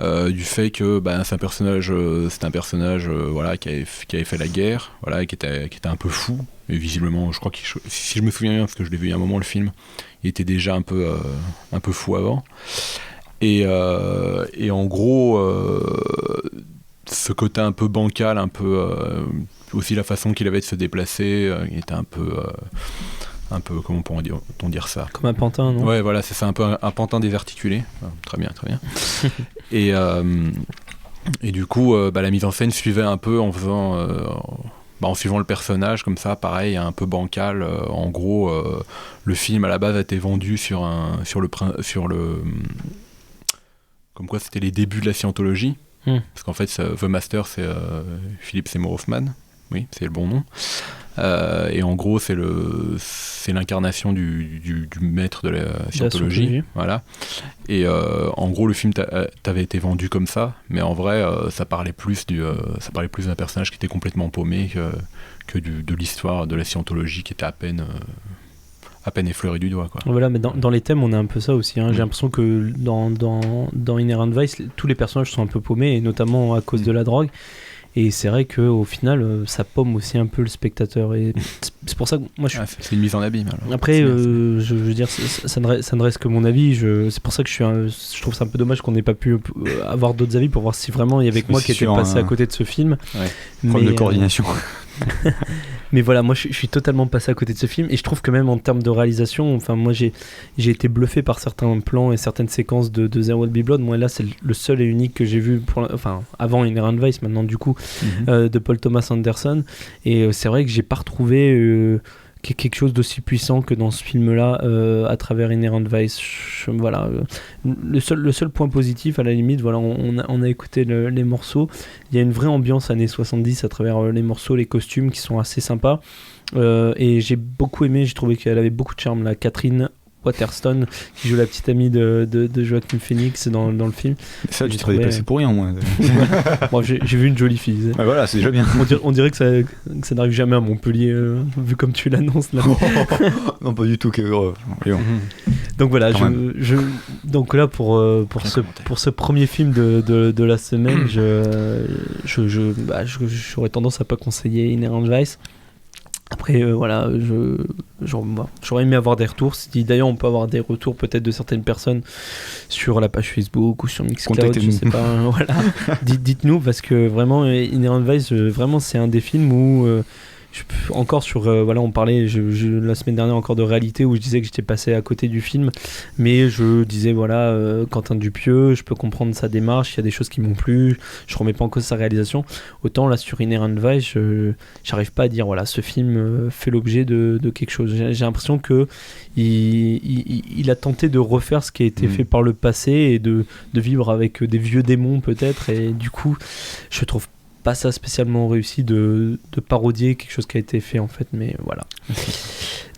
du fait que c'est un personnage voilà, qui avait fait la guerre, voilà, qui était un peu fou, et visiblement, je crois si je me souviens bien, parce que je l'ai vu il y a un moment, le film, il était déjà un peu fou avant, et en gros ce côté un peu bancal, un peu aussi la façon qu'il avait de se déplacer, il était un peu comment pourrait-on dire ça, comme un pantin, non? Ouais, voilà, c'est ça, un peu un pantin désarticulé. Très bien et du coup la mise en scène suivait un peu en faisant en suivant le personnage comme ça, pareil, un peu bancal. En gros, le film à la base a été vendu sur le comme quoi c'était les débuts de la scientologie, parce qu'en fait The Master, c'est Philip Seymour Hoffman, oui, c'est le bon nom. Et en gros, c'est l'incarnation du maître de la scientologie. Voilà. Et en gros, le film t'avait été vendu comme ça, mais en vrai, ça parlait plus d'un personnage qui était complètement paumé que de l'histoire de la scientologie, qui était à peine effleurée du doigt, quoi. Voilà, mais dans les thèmes, on a un peu ça aussi, hein. J'ai l'impression que dans Inherent Vice, tous les personnages sont un peu paumés, et notamment à cause de la drogue. Et c'est vrai qu'au final, ça paume aussi un peu le spectateur. Et c'est pour ça que moi c'est une mise en abîme. Alors. Après, je veux dire, ça ne reste que mon avis. C'est pour ça que je trouve ça un peu dommage qu'on n'ait pas pu avoir d'autres avis pour voir si vraiment il y avait que moi qui était passé à côté de ce film. Problème de coordination. Mais voilà, moi je suis totalement passé à côté de ce film, et je trouve que même en termes de réalisation, enfin moi j'ai été bluffé par certains plans et certaines séquences de There Will Be Blood. Moi là c'est le seul et unique que j'ai vu avant Inherent Vice, maintenant du coup, de Paul Thomas Anderson, et c'est vrai que j'ai pas retrouvé quelque chose d'aussi puissant que dans ce film-là, à travers Inherent Vice. Voilà, le seul point positif, à la limite, voilà, on a écouté les morceaux. Il y a une vraie ambiance années 70 à travers les morceaux, les costumes qui sont assez sympas. Et j'ai beaucoup aimé, j'ai trouvé qu'elle avait beaucoup de charme, la Catherine Waterston qui joue la petite amie de Joaquin Phoenix dans le film. Ça, tu te fais déplacer pour rien, moi. Bon, j'ai vu une jolie fille. Ouais, voilà, c'est déjà bien. On dirait que ça n'arrive jamais à Montpellier, vu comme tu l'annonces là. Non, pas du tout. Donc voilà, donc là pour ce premier film de la semaine, j'aurais tendance à pas conseiller Inherent Vice. Après, voilà, j'aurais aimé avoir des retours. D'ailleurs, on peut avoir des retours peut-être de certaines personnes sur la page Facebook ou sur Mixcloud, je sais pas. Voilà. Dites-nous, parce que vraiment, Inherent Vice, vraiment, c'est un des films où... encore sur voilà, on parlait la semaine dernière encore de Réalité où je disais que j'étais passé à côté du film, mais je disais voilà, Quentin Dupieux, je peux comprendre sa démarche, il y a des choses qui m'ont plu, je remets pas en cause sa réalisation. Autant là sur Inherent Vice, j'arrive pas à dire voilà, ce film fait l'objet de quelque chose. J'ai l'impression que il a tenté de refaire ce qui a été fait par le passé et de vivre avec des vieux démons peut-être, et du coup je trouve pas ça spécialement réussi de parodier quelque chose qui a été fait en fait, mais voilà.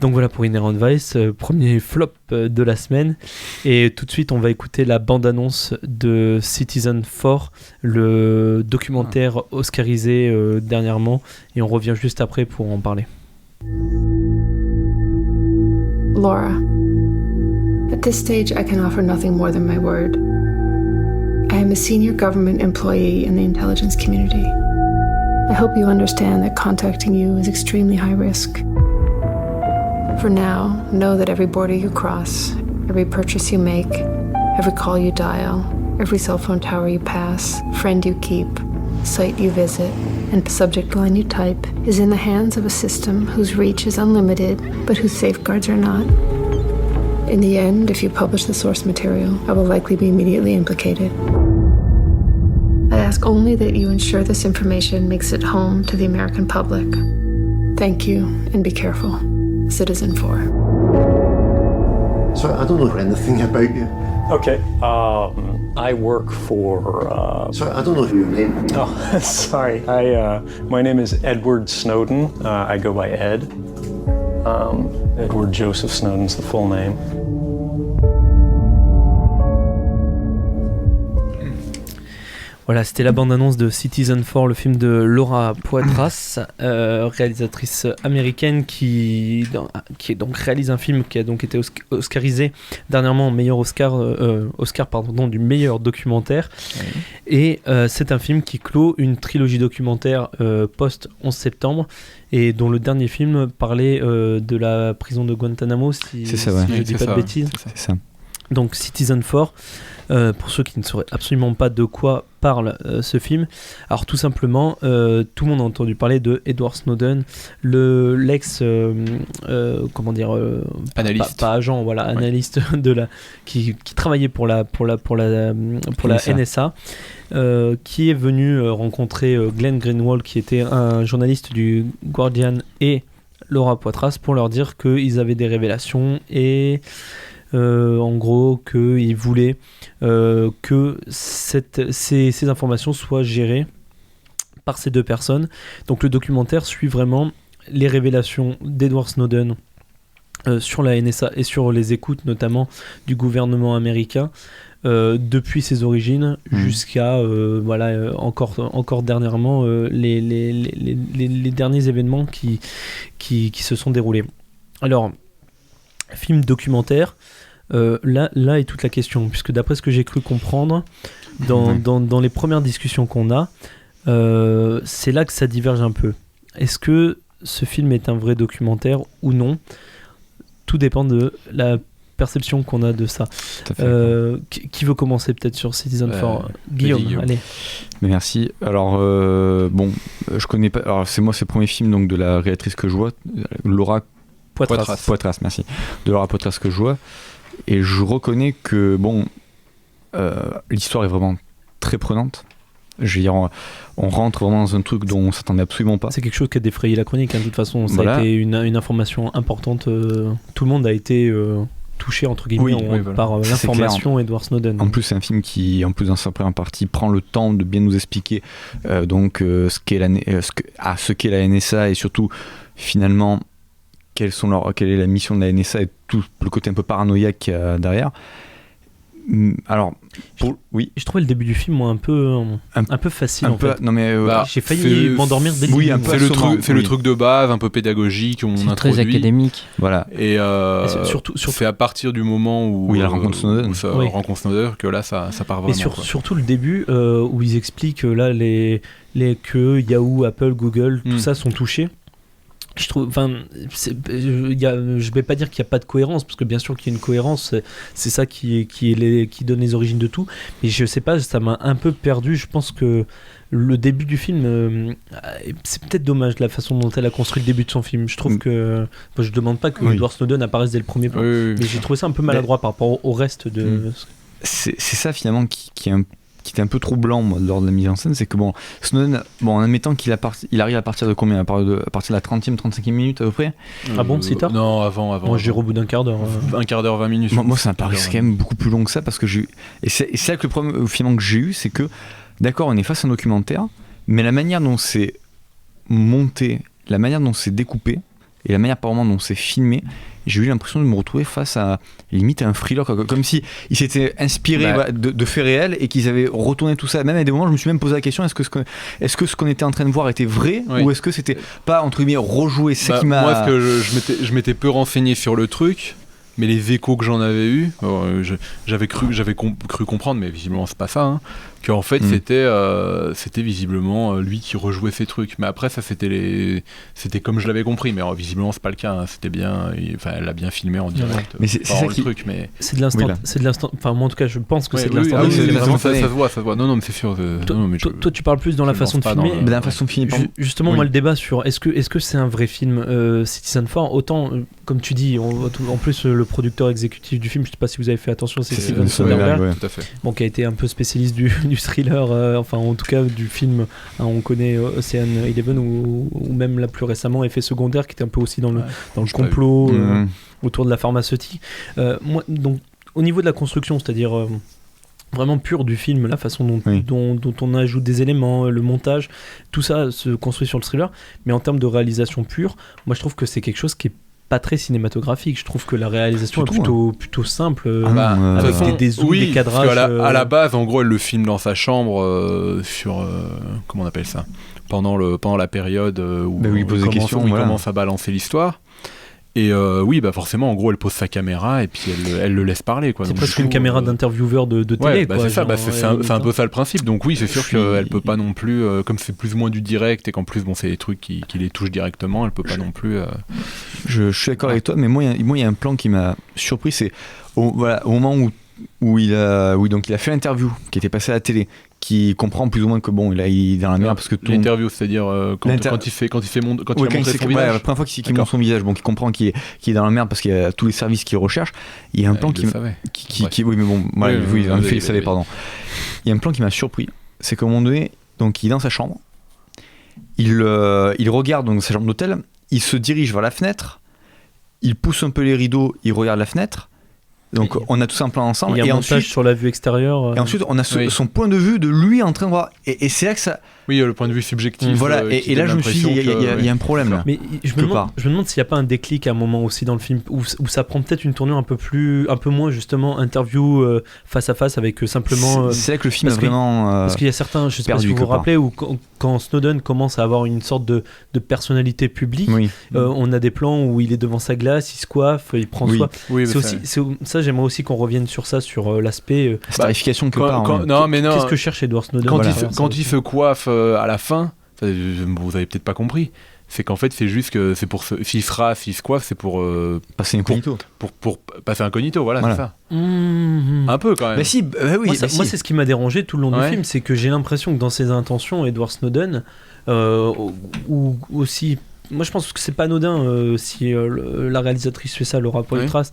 Donc voilà pour Inherent Vice, premier flop de la semaine, et tout de suite on va écouter la bande-annonce de Citizenfour, le documentaire oscarisé dernièrement, et on revient juste après pour en parler. Laura, at this stage I can offer nothing more than my word. I am a senior government employee in the intelligence community. I hope you understand that contacting you is extremely high risk. For now, know that every border you cross, every purchase you make, every call you dial, every cell phone tower you pass, friend you keep, site you visit, and subject line you type is in the hands of a system whose reach is unlimited, but whose safeguards are not. In the end, if you publish the source material, I will likely be immediately implicated. I ask only that you ensure this information makes it home to the American public. Thank you, and be careful. Citizenfour. Sorry, I don't know anything about you. Okay, I work for... Sorry, I don't know your name. Oh, sorry. My name is Edward Snowden. I go by Ed. Edward Joseph Snowden's the full name. Voilà, c'était la bande-annonce de Citizenfour, le film de Laura Poitras, réalisatrice américaine qui donc réalise un film qui a donc été oscarisé dernièrement meilleur Oscar du meilleur documentaire. Oui. Et c'est un film qui clôt une trilogie documentaire post-11 septembre et dont le dernier film parlait de la prison de Guantanamo, si je dis pas de bêtises. C'est ça. Donc Citizenfour, pour ceux qui ne sauraient absolument pas de quoi parle ce film, alors tout simplement, tout le monde a entendu parler de Edward Snowden, l'ex analyste, pas agent, voilà, ouais. Analyste qui travaillait pour la NSA, qui est venu rencontrer Glenn Greenwald, qui était un journaliste du Guardian, et Laura Poitras, pour leur dire qu'ils avaient des révélations et en gros qu'ils voulaient que ces informations soient gérées par ces deux personnes. Donc le documentaire suit vraiment les révélations d'Edward Snowden sur la NSA et sur les écoutes notamment du gouvernement américain depuis ses origines jusqu'à encore dernièrement les derniers événements qui se sont déroulés. Alors, film documentaire, là est toute la question, puisque d'après ce que j'ai cru comprendre dans les premières discussions qu'on a, c'est là que ça diverge un peu. Est-ce que ce film est un vrai documentaire ou non? Tout dépend de la perception qu'on a de ça. Qui veut commencer peut-être sur Citizenfour? Guillaume, allez. Mais merci. Alors je connais pas. Alors c'est le premier film donc de la réalisatrice que je vois, Laura Poitras, merci. De Laura Poitras que je vois, et je reconnais que l'histoire est vraiment très prenante. Je veux dire, on rentre vraiment dans un truc dont on s'attendait absolument pas. C'est quelque chose qui a défrayé la chronique, hein, de toute façon. Ça a été une information importante. Tout le monde a été touché entre guillemets par l'information Edward Snowden. En plus, c'est un film qui, en plus dans sa première partie, prend le temps de bien nous expliquer ce qu'est la NSA et surtout finalement quelle est la mission de la NSA et tout le côté un peu paranoïaque qu'il y a derrière. Alors, je trouvais le début du film moi, un peu facile en fait. Non mais j'ai failli m'endormir dès le début. C'est le truc de base, un peu pédagogique, on introduit. Très académique. Voilà. Et surtout, c'est à partir du moment où il rencontre Snowden, rencontre Snowden que là ça part vraiment. Et surtout le début où ils expliquent là que Yahoo, Apple, Google, tout ça sont touchés. Je trouve, je vais pas dire qu'il n'y a pas de cohérence, parce que bien sûr qu'il y a une cohérence, c'est ça qui donne les origines de tout, mais je sais pas, ça m'a un peu perdu. Je pense que le début du film, c'est peut-être dommage la façon dont elle a construit le début de son film. Je trouve que, je demande pas que Edward Snowden apparaisse dès le premier plan, mais j'ai trouvé ça un peu maladroit par rapport au reste de... C'est ça finalement qui était un peu troublant moi, lors de la mise en scène, c'est que Snowden, en admettant qu'il arrive à partir de combien, à partir de la 30e, 35e minute à peu près. Ah bon, si tard? Non, avant. Moi je dirais au bout d'un quart d'heure. Un quart d'heure, 20 minutes. Moi ça me paraît quand même beaucoup plus long que ça, parce que c'est là que le problème finalement que j'ai eu, c'est que d'accord, on est face à un documentaire, mais la manière dont c'est monté, la manière dont c'est découpé, et la manière apparemment dont c'est filmé, j'ai eu l'impression de me retrouver face à limite à un thriller, comme si ils s'étaient inspirés de faits réels et qu'ils avaient retourné tout ça. Même à des moments je me suis même posé la question, est-ce que ce qu'on était en train de voir était vrai, ou est-ce que c'était pas entre guillemets rejoué? Moi je m'étais peu renseigné sur le truc, mais les échos que j'en avais eu, j'avais cru comprendre, mais visiblement c'est pas ça, qu'en fait c'était visiblement lui qui rejouait ces trucs. Mais après ça c'était comme je l'avais compris, mais visiblement c'est pas le cas, c'était bien, elle l'a bien filmé en direct. Mais c'est ça qui... truc, mais c'est de l'instant, enfin moi en tout cas je pense que c'est de l'instant. Ça se voit. Non mais c'est sûr. Toi tu parles plus dans la façon de filmer. Dans la façon de filmer. Justement moi le débat sur est-ce que c'est un vrai film Citizen4, autant comme tu dis, en plus le producteur exécutif du film, je sais pas si vous avez fait attention, c'est Steven Soderbergh, qui a été un peu spécialiste du thriller, enfin en tout cas du film, on connaît Ocean 11 ou même là plus récemment Effet secondaire, qui était un peu aussi dans le complot autour de la pharmaceutique. Moi, donc au niveau de la construction, c'est-à-dire vraiment pure du film, la façon dont on ajoute des éléments, le montage, tout ça se construit sur le thriller, mais en termes de réalisation pure, moi je trouve que c'est quelque chose qui est pas très cinématographique. Je trouve que la réalisation est plutôt simple, avec des zooms, des cadrages. À la base, en gros, elle le filme dans sa chambre sur comment on appelle ça, pendant la période où il commence à balancer l'histoire. Et forcément, en gros, elle pose sa caméra et puis elle le laisse parler, quoi. C'est donc, presque une caméra d'intervieweur de télé, quoi. C'est ça, c'est un peu ça le principe. Donc oui, c'est sûr qu'elle peut pas non plus, comme c'est plus ou moins du direct et qu'en plus c'est des trucs qui les touchent directement, elle peut pas non plus. Je suis d'accord avec toi, mais moi il y a un plan qui m'a surpris, c'est au moment où il a fait l'interview qui était passée à la télé, qui comprend plus ou moins que il est dans la merde, parce que l'interview, c'est-à-dire quand il a montré son visage, la première fois qu'il montre son visage, qui comprend qu'il est dans la merde parce qu'il y a tous les services qu'il recherche. Il y a un plan il savait, pardon. Il y a un plan qui m'a surpris, c'est qu'à un moment donné, donc il est dans sa chambre, il regarde donc sa chambre d'hôtel, il se dirige vers la fenêtre, il pousse un peu les rideaux, il regarde la fenêtre. Donc on a tous un plan ensemble. Il y a un montage sur la vue extérieure. Et ensuite on a son point de vue de lui en train de voir. Et c'est là que ça... Oui, le point de vue subjectif. Voilà, et là je me suis dit, il y a un problème là. Mais je me demande s'il n'y a pas un déclic à un moment aussi dans le film où ça prend peut-être une tournure un peu moins justement interview face à face avec simplement. C'est là que le film est vraiment. Parce qu'il y a certains, je sais pas si vous vous rappelez, où quand Snowden commence à avoir une sorte de personnalité publique, on a des plans où il est devant sa glace, il se coiffe, il prend soin. Ça, j'aimerais aussi qu'on revienne sur ça, sur l'aspect. Starification que part. Non, mais non. Qu'est-ce que cherche Edward Snowden quand il se coiffe à la fin, vous avez peut-être pas compris, c'est qu'en fait c'est juste que c'est pour s'il se rase, s'il se coiffe, c'est pour passer incognito, pour passer incognito, voilà. C'est ça. Un peu quand même. Mais si, moi c'est ce qui m'a dérangé tout le long du film, c'est que j'ai l'impression que dans ses intentions, Edward Snowden ou aussi, moi je pense que c'est pas anodin si la réalisatrice fait ça, Laura Poitras.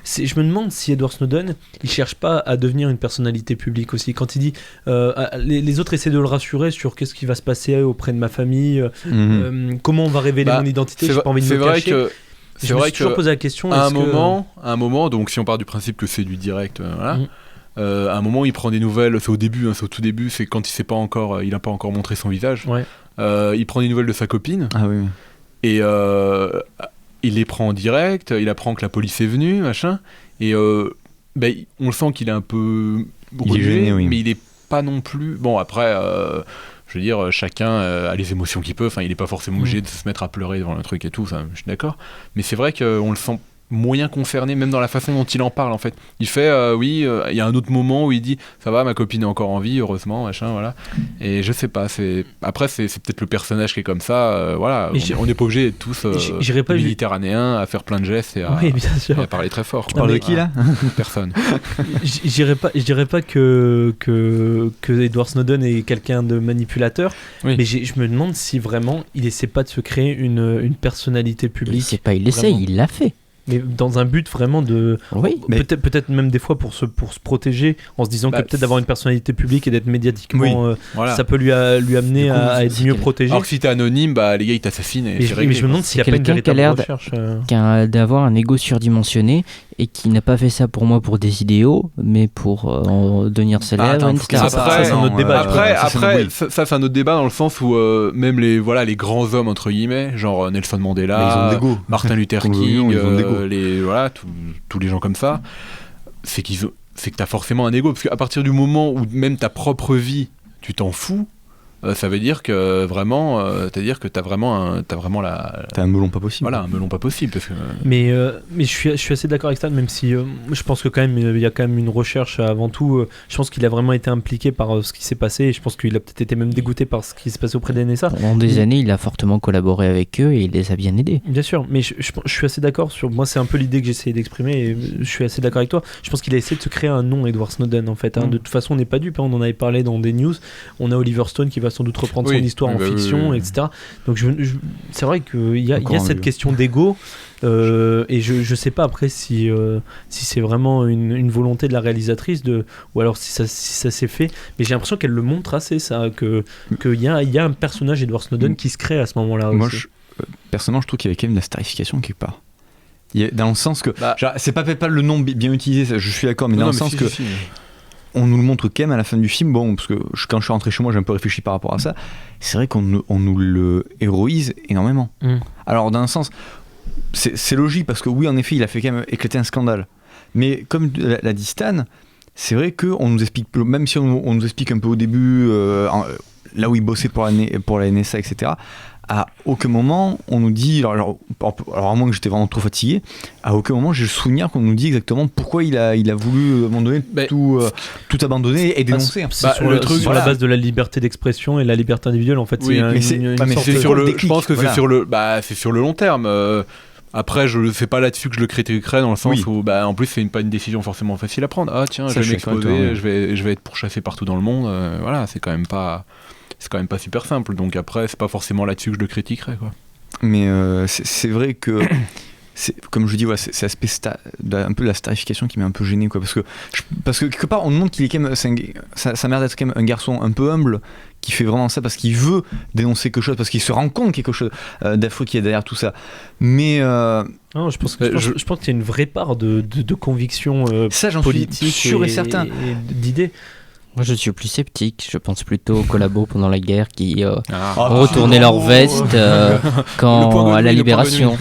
Je me demande si Edward Snowden il cherche pas à devenir une personnalité publique aussi. Quand il dit les autres essaient de le rassurer sur qu'est-ce qui va se passer auprès de ma famille, comment on va révéler mon identité, j'ai pas envie de me cacher. C'est vrai que toujours posé la question à un moment, donc si on part du principe que c'est du direct, à un moment il prend des nouvelles, c'est au début, c'est au tout début, c'est quand il a pas encore montré son visage. Il prend des nouvelles de sa copine. Ah oui. Et il les prend en direct, il apprend que la police est venue, machin, et on le sent qu'il est un peu brûlé, mais il est pas non plus... Bon, après, je veux dire, chacun a les émotions qu'il peut, enfin, il est pas forcément obligé de se mettre à pleurer devant un truc et tout, ça, je suis d'accord, mais c'est vrai qu'on le sent moyen concerné, même dans la façon dont il en parle, en fait. Il fait, il y a un autre moment où il dit, ça va, ma copine est encore en vie, heureusement, machin, voilà. Et je sais pas, après, c'est peut-être le personnage qui est comme ça, voilà. On n'est pas obligé d'être tous méditerranéens à faire plein de gestes et à parler très fort. Tu parles de qui, là ? Personne. Je dirais pas que Edward Snowden est quelqu'un de manipulateur, mais je me demande si vraiment il essaie pas de se créer une personnalité publique. Il essaie, il l'a fait. Mais dans un but vraiment de... Oui. Peut-être même des fois pour se protéger, en se disant que peut-être d'avoir une personnalité publique et d'être médiatiquement... ça peut lui amener à être mieux protégé. Alors que si t'es anonyme, les gars ils t'assassinent. Mais je me demande s'il n'y a pas une véritable recherche. D'avoir un ego surdimensionné et qui n'a pas fait ça pour moi pour des idéaux, mais pour devenir célèbre. Ça c'est un autre débat. Après, ça c'est un autre débat dans le sens où même les grands hommes entre guillemets, genre Nelson Mandela, Martin Luther King, tous les gens comme ça, c'est que t'as forcément un ego, parce qu'à partir du moment où même ta propre vie tu t'en fous, ça veut dire que vraiment t'as un melon pas possible. Voilà, un melon pas possible parce que... mais je suis assez d'accord avec ça, même si je pense que quand même il y a quand même une recherche avant tout. Je pense qu'il a vraiment été impliqué par ce qui s'est passé, et je pense qu'il a peut-être été même dégoûté par ce qui s'est passé auprès de NSA. Pendant des années il a fortement collaboré avec eux et il les a bien aidés. Bien sûr, mais je suis assez d'accord sur... Moi c'est un peu l'idée que j'essayais d'exprimer, et je suis assez d'accord avec toi. Je pense qu'il a essayé de se créer un nom, Edward Snowden, en fait. De toute façon on n'est pas dupe, on en avait parlé dans des news. On a Oliver Stone qui va sans doute reprendre son histoire en fiction, etc. Donc c'est vrai qu'il y a cette question d'ego, et je sais pas après si c'est vraiment une volonté de la réalisatrice ou alors si ça s'est fait, mais j'ai l'impression qu'elle le montre assez, ça, qu'il y a un personnage Edward Snowden qui se crée à ce moment-là. Moi personnellement je trouve qu'il y avait quand même de la starification quelque part. Dans le sens que c'est pas le nom bien utilisé, je suis d'accord, mais dans le sens que on nous le montre quand même à la fin du film. Bon, parce que quand je suis rentré chez moi, j'ai un peu réfléchi par rapport à ça. C'est vrai qu'on nous le héroïse énormément. Alors, dans un sens, c'est logique, parce que oui, en effet, il a fait quand même éclater un scandale. Mais comme l'a dit Stan, c'est vrai qu'on nous explique, même si on nous explique un peu au début, là où il bossait pour la NSA, etc., à aucun moment on nous dit, alors à moins que j'étais vraiment trop fatigué, à aucun moment j'ai le souvenir qu'on nous dit exactement pourquoi il a voulu à un moment donné tout abandonner et dénoncer. Sur la base de la liberté d'expression et la liberté individuelle, en fait. Je pense que c'est sur le long terme. Après, c'est pas là-dessus que je le critiquerais, dans le sens où, en plus, c'est pas une décision forcément facile à prendre. Ah tiens, je vais m'exposer, je vais être pourchassé partout dans le monde. Voilà, c'est quand même pas super simple. Donc après, c'est pas forcément là-dessus que je le critiquerais, quoi. Mais c'est vrai que, comme je dis, c'est l'aspect un peu de la starification qui m'a un peu gêné, quoi. Parce que quelque part, on nous montre qu'il est quand même, ça m'a l'air d'être quand même un garçon un peu humble, qui fait vraiment ça parce qu'il veut dénoncer quelque chose, parce qu'il se rend compte quelque chose d'affreux qui est derrière tout ça. Mais non, je pense qu'il y a une vraie part de conviction politique, sûr et certain, et d'idées. Moi je suis plus sceptique, je pense plutôt aux collabos pendant la guerre qui retournaient leur veste à la Libération.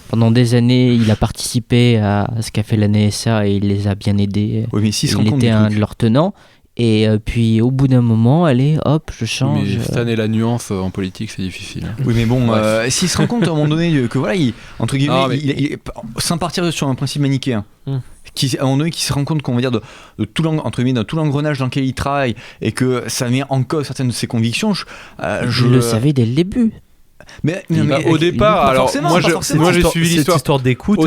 Pendant des années il a participé à ce qu'a fait la NSA et il les a bien aidés. Oui, mais il était un de leurs tenants. Et puis au bout d'un moment, allez, hop, je change. Mais cette année, la nuance en politique, c'est difficile. Oui, mais bon, s'il se rend compte à un moment donné que voilà, entre guillemets, il, sans partir sur un principe manichéen, à un moment donné, qui se rend compte qu'on va dire de tout l'engrenage dans lequel il travaille et que ça met en cause certaines de ses convictions. Je le savais dès le début. Mais au départ, alors moi j'ai suivi l'histoire. Cette histoire d'écoute.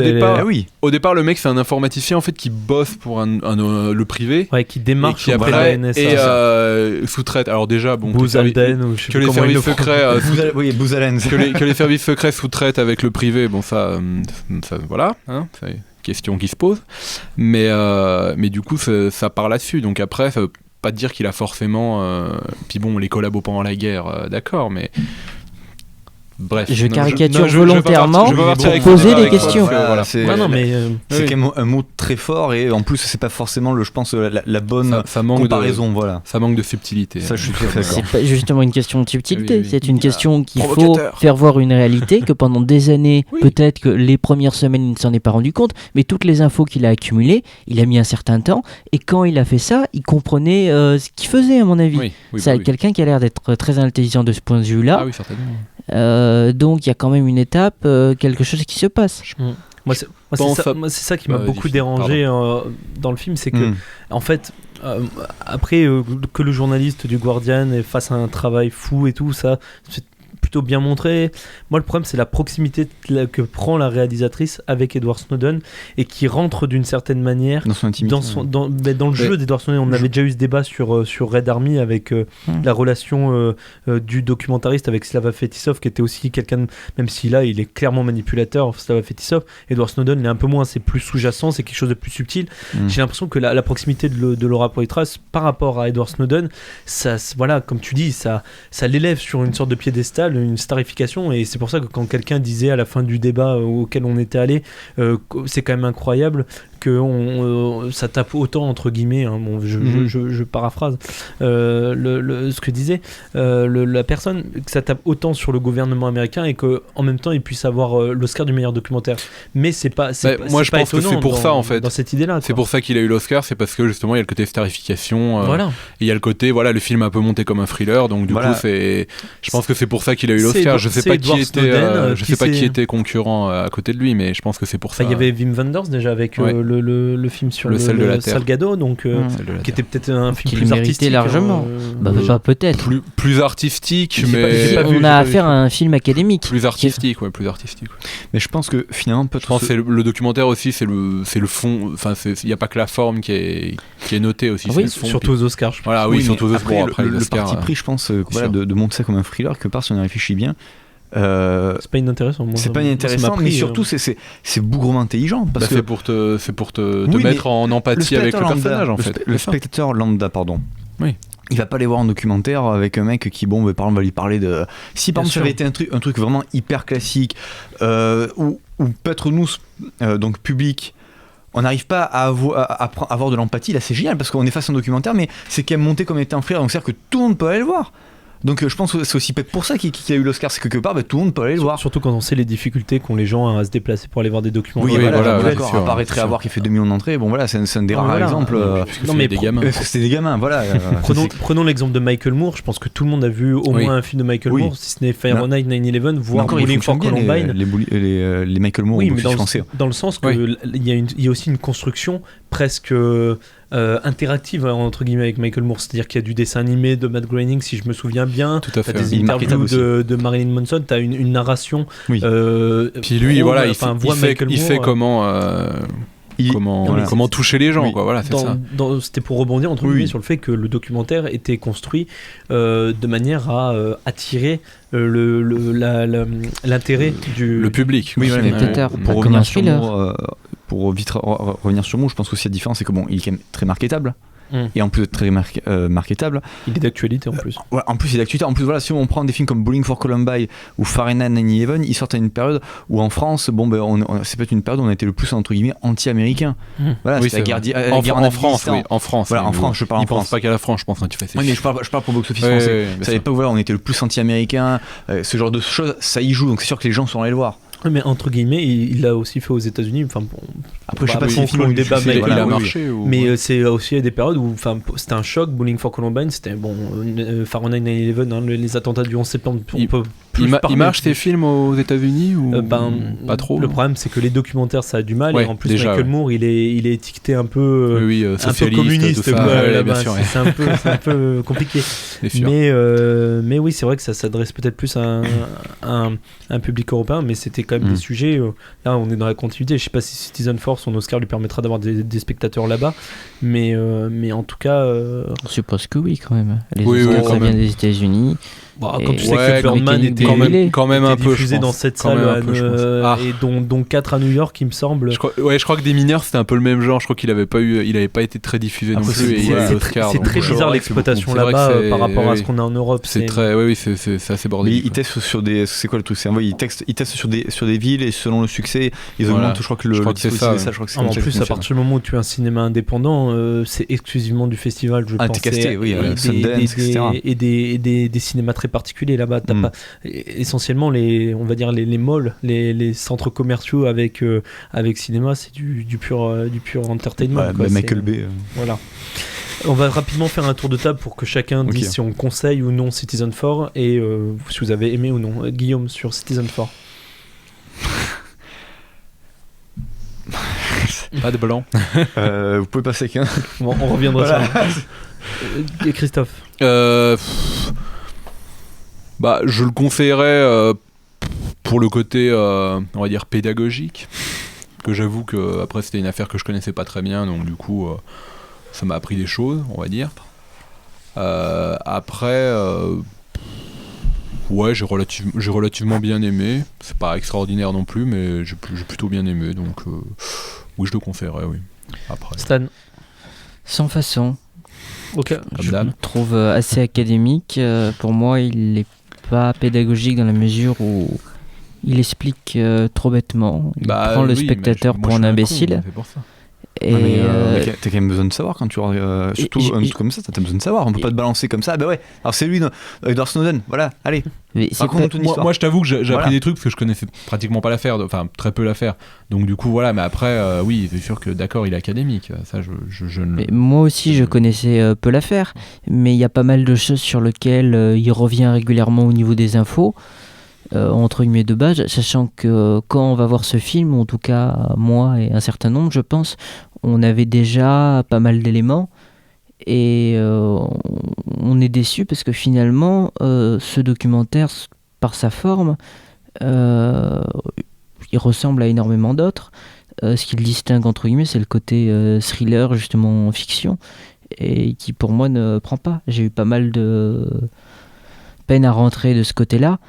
Au départ, le mec c'est un informaticien en fait qui bosse pour le privé, qui démarche et qui après NSA, et sous-traite. Alors déjà que les services secrets, que les services secrets sous-traitent avec le privé. Bon ça voilà, hein, c'est une question qui se pose. Mais du coup ça part là-dessus. Donc après ça veut pas dire qu'il a forcément. Puis bon, les collabos pendant la guerre, d'accord, mais Bref, je non, caricature je veux pas volontairement partir- je veux pas partir pour avec poser ça, des avec questions. toi, voilà. C'est non, mais c'est quand même un mot très fort et en plus c'est pas forcément je pense la bonne ça manque comparaison, voilà. Ça manque de subtilité. Ça je suis tout à fait d'accord. C'est pas justement une question de subtilité, Oui. c'est une question qu'il faut Provocateur. faire voir une réalité que pendant des années, peut-être que les premières semaines il ne s'en est pas rendu compte, mais toutes les infos qu'il a accumulées, il a mis un certain temps, et quand il a fait ça, il comprenait ce qu'il faisait à mon avis. C'est quelqu'un qui a l'air d'être très intelligent de ce point de vue-là. Ah oui, certainement. Donc il y a quand même une étape, quelque chose qui se passe. Moi, c'est ça qui m'a beaucoup dérangé dans le film, c'est que, en fait, après que le journaliste du Guardian fasse un travail fou et tout, ça, c'est plutôt bien montré. Moi, le problème, c'est la proximité que prend la réalisatrice avec Edward Snowden et qui rentre d'une certaine manière dans son intimité, dans le jeu d'Edward Snowden. On avait déjà eu ce débat sur Red Army avec la relation du documentariste avec Slava Fetisov, qui était aussi quelqu'un, même si là, il est clairement manipulateur, Slava Fetisov. Edward Snowden l'est un peu moins, c'est plus sous-jacent, c'est quelque chose de plus subtil. J'ai l'impression que la proximité de Laura Poitras par rapport à Edward Snowden, ça, voilà, comme tu dis, ça l'élève sur une sorte de piédestal, une starification, et c'est pour ça que quand quelqu'un disait à la fin du débat auquel on était allé, c'est quand même incroyable que ça tape autant entre guillemets, hein, bon, je paraphrase ce que disait la personne, que ça tape autant sur le gouvernement américain et qu'en même temps il puisse avoir l'Oscar du meilleur documentaire. Mais c'est pas moi je pense que c'est pour ça en fait, dans cette idée là, c'est pour ça qu'il a eu l'Oscar, c'est parce que justement il y a le côté starification, voilà. Et il y a le côté le film a un peu monté comme un thriller, donc du coup je pense que c'est pour ça qu'il a eu l'Oscar. Je sais pas qui était concurrent à côté de lui, mais je pense que c'est pour ça. Il y avait Wim Wenders déjà avec le film sur le sel de la terre, Salgado, donc qui était peut-être un film plus artistique largement. Pas peut-être plus artistique, mais on a affaire à un film académique plus artistique. Mais je pense que finalement c'est le documentaire aussi, c'est le fond, enfin il y a pas que la forme qui est notée aussi, oui, c'est le fond, surtout aux Oscars, je pense. Voilà, oui, surtout aux Oscars. Après le parti pris, je pense de monter ça comme un thriller, que part si on y réfléchit bien, c'est pas inintéressant. C'est pas inintéressant, mais surtout c'est bougrement intelligent parce que c'est pour te mettre en empathie avec le personnage en fait. Le spectateur lambda, pardon. Oui. Il va pas aller voir un documentaire avec un mec qui on va lui parler de. Si par exemple ça avait été un truc vraiment hyper classique, ou peut-être nous donc public, on n'arrive pas à avoir de l'empathie, là c'est génial parce qu'on est face à un documentaire, mais c'est quand même monté comme étant un frère, donc c'est-à-dire que tout le monde peut aller le voir. Donc je pense que c'est aussi peut-être pour ça qu'il a eu l'Oscar, c'est que quelque part tout le monde peut aller le voir. Surtout quand on sait les difficultés qu'ont les gens à se déplacer pour aller voir des documentaires. Oui, voilà, d'accord, à part Rétréavoir qui fait 2 millions d'entrées, bon voilà, c'est un des rares exemples. Non mais des gamins. C'était des gamins, voilà. Prenons l'exemple de Michael Moore, je pense que tout le monde a vu au moins un film de Michael Moore, si ce n'est Fahrenheit 9/11, voire Bowling for Columbine. Les Michael Moore, oui, mais dans le sens qu'il y a aussi une construction presque interactive entre guillemets avec Michael Moore, c'est-à-dire qu'il y a du dessin animé de Matt Groening si je me souviens bien, t'as des interviews de Marilyn Manson, t'as une narration puis lui il fait comment toucher les gens, quoi. Voilà, c'est ça. C'était pour rebondir entre guillemets sur le fait que le documentaire était construit de manière à attirer l'intérêt du public. Oui, pour vite revenir sur moi, je pense que aussi la différence c'est que il est quand même très marketable. Et en plus très marketable, il est d'actualité en plus. En plus il est d'actualité. En plus voilà, si on prend des films comme Bowling for Columbine ou Fahrenheit 9/11, ils sortent à une période où en France, c'est peut-être une période où on a été le plus entre guillemets anti-américain. Voilà, c'est la guerre en France. Oui, en France. Voilà, en France, je parle en France. Pense pas qu'à la France, je pense quand tu fais ça. Oui, mais je parle pour box-office français. Ça pas voilà, on était le plus anti-américain, ce genre de choses, ça y joue. Donc c'est sûr que les gens sont allés le voir. Oui, mais entre guillemets, il l'a aussi fait aux États-Unis. Enfin, après, je sais pas si le débat il a marché. Mais c'est aussi des périodes où c'était un choc. Bowling for Columbine, c'était Fahrenheit 9/11, les attentats du 11 septembre. Il marche ces films aux États-Unis ou pas trop? Le problème, c'est que les documentaires, ça a du mal. Et en plus, déjà, Michael Moore, il est éticqué un peu, un peu communiste. C'est un peu compliqué. Mais oui, c'est vrai que ça s'adresse peut-être plus à un public européen, mais c'était quand même des sujets. Là, on est dans la continuité. Je sais pas si Citizen Force, son Oscar lui permettra d'avoir des spectateurs là-bas, mais en tout cas, on suppose que oui, quand même. Les Oscars, ça vient des États-Unis. Bon, quand tu sais que Birdman était quand même un peu diffusé dans cette salle et dont 4 à New York, il me semble. Je crois que Des Mineurs c'était un peu le même genre. Je crois qu'il avait pas été très diffusé non plus. C'est très bizarre l'exploitation là-bas par rapport à ce qu'on a en Europe. C'est très, c'est assez bordélique. Ils testent sur des, c'est quoi le truc ? Ils testent sur des villes et selon le succès, ils augmentent. Je crois que c'est ça. En plus, à partir du moment où tu es un cinéma indépendant, c'est exclusivement du festival, je pense. Casté, oui, Sundance, etc. Et des cinémas très particuliers là-bas. T'as pas essentiellement les malls, les centres commerciaux avec cinéma, c'est du pur entertainment. Michael Bay. Voilà. On va rapidement faire un tour de table pour que chacun dise si on conseille ou non Citizen 4 et si vous avez aimé ou non. Guillaume, sur Citizen 4. Pas de blanc. Vous pouvez passer qu'un. Bon, on reviendra sur ça. Et Christophe. Je le conseillerais pour le côté, on va dire, pédagogique, que j'avoue que après c'était une affaire que je connaissais pas très bien, donc du coup ça m'a appris des choses, on va dire. Après, j'ai relativement bien aimé. C'est pas extraordinaire non plus, mais j'ai plutôt bien aimé, donc oui, je le conseillerais, oui. Après. Stan. Sans façon. Ok. Je le trouve assez académique. Pour moi, il n'est pas pédagogique dans la mesure où il explique trop bêtement. Il prend le spectateur pour un imbécile. C'est pour ça. Et t'as quand même besoin de savoir quand tu regardes, surtout un truc comme ça, t'as besoin de savoir. On peut pas te balancer comme ça. Bah ouais. Alors c'est lui, Edward Snowden. Voilà. Allez. Moi, je t'avoue que j'ai appris des trucs parce que je connaissais pratiquement pas l'affaire, enfin très peu l'affaire. Donc du coup voilà. Mais après, oui, c'est sûr que d'accord, il est académique. Ça, je ne. Moi aussi, je connaissais peu l'affaire, mais il y a pas mal de choses sur lesquelles il revient régulièrement au niveau des infos. Entre guillemets de base, sachant que quand on va voir ce film, en tout cas moi et un certain nombre, je pense, on avait déjà pas mal d'éléments et on est déçu parce que finalement ce documentaire, par sa forme, il ressemble à énormément d'autres. Ce qui le distingue entre guillemets, c'est le côté thriller, justement en fiction, et qui pour moi ne prend pas. J'ai eu pas mal de peine à rentrer de ce côté-là.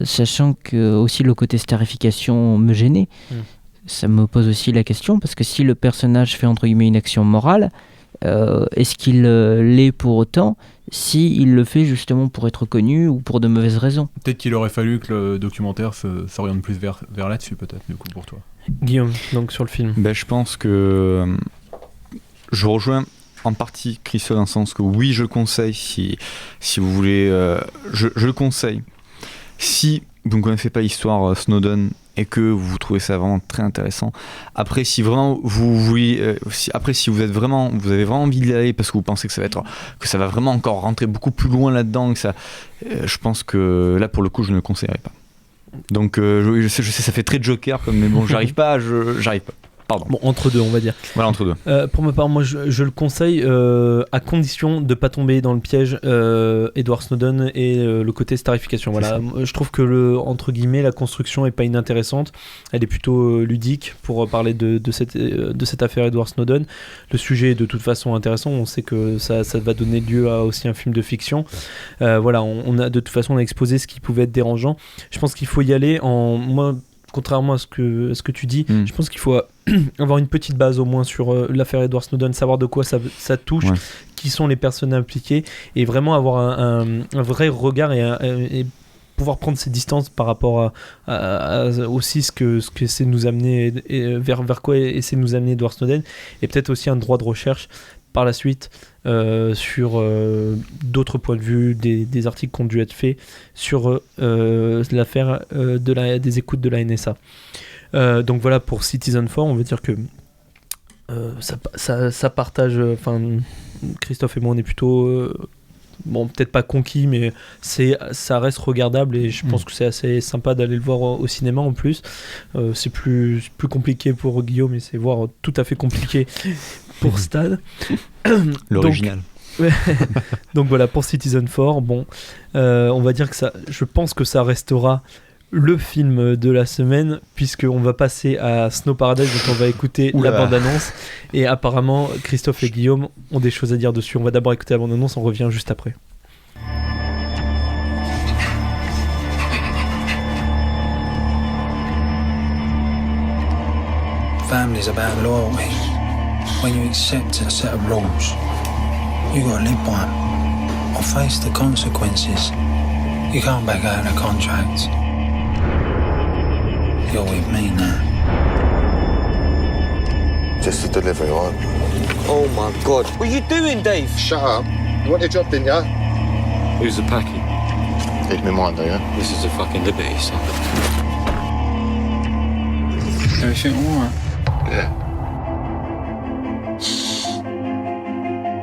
Sachant que aussi le côté starification me gênait. Ça me pose aussi la question, parce que si le personnage fait entre guillemets une action morale, est-ce qu'il l'est pour autant si il le fait justement pour être connu ou pour de mauvaises raisons? Peut-être qu'il aurait fallu que le documentaire s'oriente plus vers là-dessus, peut-être, du coup, pour toi. Guillaume, donc sur le film. Je pense que je rejoins en partie Christophe dans le sens que oui, je conseille si vous voulez, je le conseille si vous ne connaissez pas l'histoire Snowden et que vous trouvez ça vraiment très intéressant. Après, si vraiment vous voulez, si vous avez vraiment envie d'y aller parce que vous pensez que ça va vraiment encore rentrer beaucoup plus loin là-dedans, que ça, je pense que là pour le coup je ne le conseillerais pas. Donc je sais ça fait très Joker mais bon j'arrive pas. Pardon. Bon, entre deux, on va dire. Voilà, entre deux. Pour ma part, moi, je le conseille à condition de ne pas tomber dans le piège Edward Snowden et le côté starification. Voilà. Je trouve que, entre guillemets, la construction n'est pas inintéressante. Elle est plutôt ludique pour parler de cette affaire Edward Snowden. Le sujet est de toute façon intéressant. On sait que ça va donner lieu à aussi un film de fiction. Voilà, on a de toute façon on a exposé ce qui pouvait être dérangeant. Je pense qu'il faut y aller moi, contrairement à ce que tu dis, je pense qu'il faut avoir une petite base au moins sur l'affaire Edward Snowden, savoir de quoi ça touche, qui sont les personnes impliquées, et vraiment avoir un vrai regard et pouvoir prendre ses distances par rapport à aussi ce que c'est de nous amener, vers quoi essaie de nous amener Edward Snowden, et peut-être aussi un droit de recherche par la suite sur d'autres points de vue, des articles qui ont dû être faits sur l'affaire des écoutes de la NSA. Donc voilà pour Citizen 4, on veut dire que ça partage, enfin Christophe et moi on est plutôt bon, peut-être pas conquis, mais ça reste regardable, et je pense que c'est assez sympa d'aller le voir au cinéma en plus. C'est plus compliqué pour Guillaume, et c'est voire tout à fait compliqué pour Stan. L'original. Donc voilà pour Citizen 4. Bon, on va dire que je pense que ça restera le film de la semaine, puisqu'on va passer à Snow Paradise, dont on va écouter la bande-annonce, et apparemment Christophe et Guillaume ont des choses à dire dessus. On va d'abord écouter la bande-annonce, on revient juste après. family's about loyalty. When you accept a set of rules, you gotta live by them or face the consequences. You can't back out of contracts. You're with me now. Just a delivery, alright? Oh my God. What are you doing, Dave? Shut up. You want your job, didn't ya? Who's the packing? Leave me mind, do ya? This is a fucking liberty, son. Everything alright? Yeah.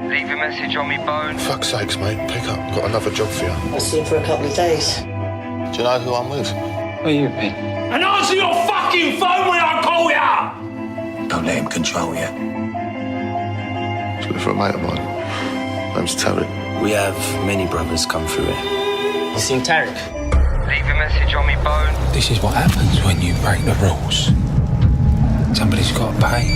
Leave a message on me, Bone. Fuck's sakes, mate. Pick up. Got another job for you. I'll see you for a couple of days. Do you know who I'm with? Where you been? And answer your fucking phone when I call ya! Don't let him control you. Just looking for a mate of mine. Name's Tarek. We have many brothers come through here. You seen Tarek? Leave a message on me, Bone. This is what happens when you break the rules. Somebody's got to pay.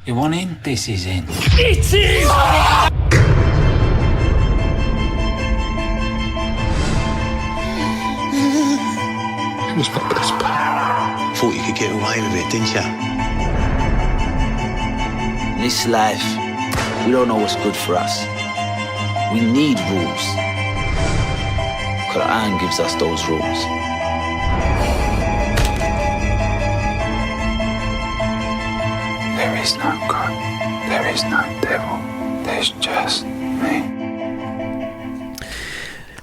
You want in? This is in. It is! It was my best pal. Thought you could get away with it, didn't ya? In this life, we don't know what's good for us. We need rules. Quran gives us those rules. There is no God. There is no devil. There's just me.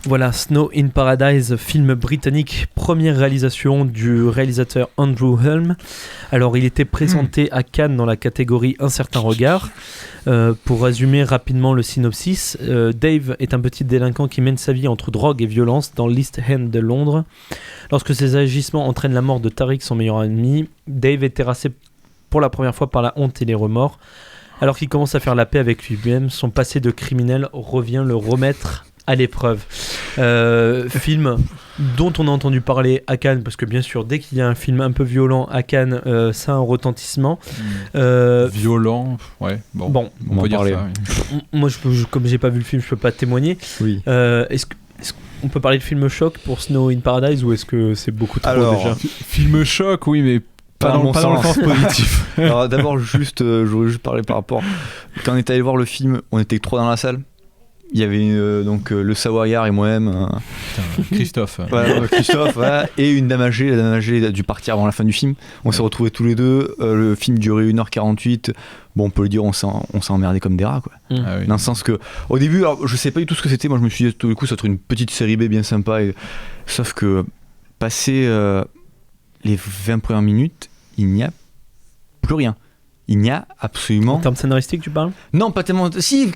Voilà, Snow in Paradise, film britannique, première réalisation du réalisateur Andrew Hulme. Alors, il était présenté à Cannes dans la catégorie Un certain regard. Pour résumer rapidement le synopsis, Dave est un petit délinquant qui mène sa vie entre drogue et violence dans l'East End de Londres. Lorsque ses agissements entraînent la mort de Tariq, son meilleur ennemi, Dave est terrassé pour la première fois par la honte et les remords. Alors qu'il commence à faire la paix avec lui-même, son passé de criminel revient le remettre à l'épreuve. Film dont on a entendu parler à Cannes, parce que bien sûr dès qu'il y a un film un peu violent à Cannes, ça a un retentissement. Violent, ouais, bon on peut dire ça, oui. Moi comme j'ai pas vu le film, je peux pas témoigner. Oui. Est-ce qu'on peut parler de film choc pour Snow in Paradise, ou est-ce que c'est beaucoup trop déjà? Film choc, oui, mais pas dans le sens positif. Alors d'abord j'aurais juste parlé par rapport, quand on est allé voir le film, on était 3 dans la salle. Il y avait donc le Savoyard et moi-même. Christophe. Christophe, voilà, et une dame âgée. La dame âgée a dû partir avant la fin du film. On s'est retrouvés tous les deux. Le film durait 1h48. Bon, on peut le dire, on s'est emmerdé comme des rats, quoi. Ah oui. Dans le sens que, au début, alors, je sais pas du tout ce que c'était. Moi, je me suis dit, tout le coup, ça serait une petite série B bien sympa. Sauf que, passé les 20 premières minutes, il n'y a plus rien. Il n'y a absolument... En termes scénaristiques, tu parles? Non, pas tellement... Si,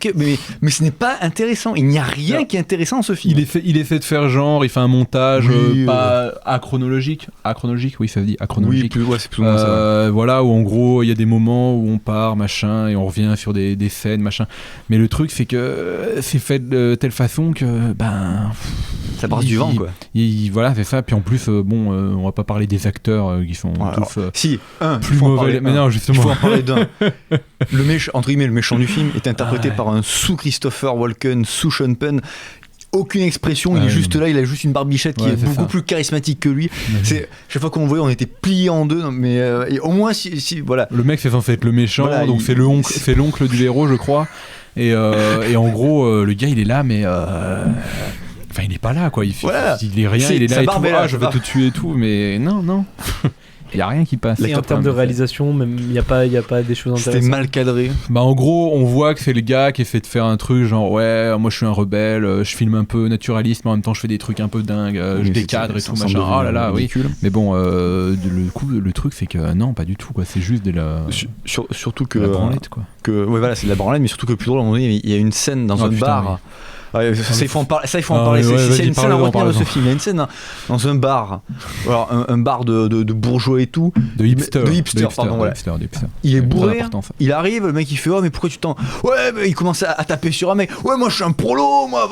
mais ce n'est pas intéressant. Il n'y a rien qui est intéressant dans ce film. Il est fait de faire genre, il fait un montage pas achronologique. Achronologique, oui, ça se dit achronologique. Oui, c'est plus ou moins ça. Voilà, où en gros, il y a des moments où on part, machin, et on revient sur des scènes, machin. Mais le truc, c'est que c'est fait de telle façon que... ça passe du vent, quoi. Voilà, c'est ça. Puis en plus, on va pas parler des acteurs qui sont tous plus mauvais. Mais non, justement... Le méchant du film est interprété par un sous Christopher Walken, sous Sean Penn. Aucune expression, il est juste là, il a juste une barbichette qui est beaucoup plus charismatique que lui. Chaque fois qu'on le voyait, on était pliés en deux, mais au moins si voilà. Le mec c'est censé être le méchant, voilà, donc c'est l'oncle du héros, je crois. Et en gros, le gars il est là, mais enfin il est pas là, quoi. Il est rien, il est là et tout. Je vais te tuer et tout, mais non. Il n'y a rien qui passe. Et en termes de réalisation, il n'y a pas des choses intéressantes. C'était mal cadré. En gros, on voit que c'est le gars qui essaie de faire un truc genre ouais, moi je suis un rebelle, je filme un peu naturaliste, mais en même temps je fais des trucs un peu dingues, je décadre et tout machin. Oh là là, oui. Mais bon, le truc c'est que non, pas du tout, quoi. C'est juste de la. Surtout que. La branlette, quoi. Ouais, voilà, c'est de la branlette, mais surtout que le plus drôle, à un moment donné, il y a une scène dans un bar. Oui. Ça il faut en parler. C'est une scène à retenir de ce film. Il y a une scène dans un bar, alors un bar de bourgeois et tout, de hipster, pardon, voilà. Il est bourré, il arrive, le mec il fait mais pourquoi tu t'en... Ouais, mais il commence à taper sur un mec. Ouais, moi je suis un prolo, moi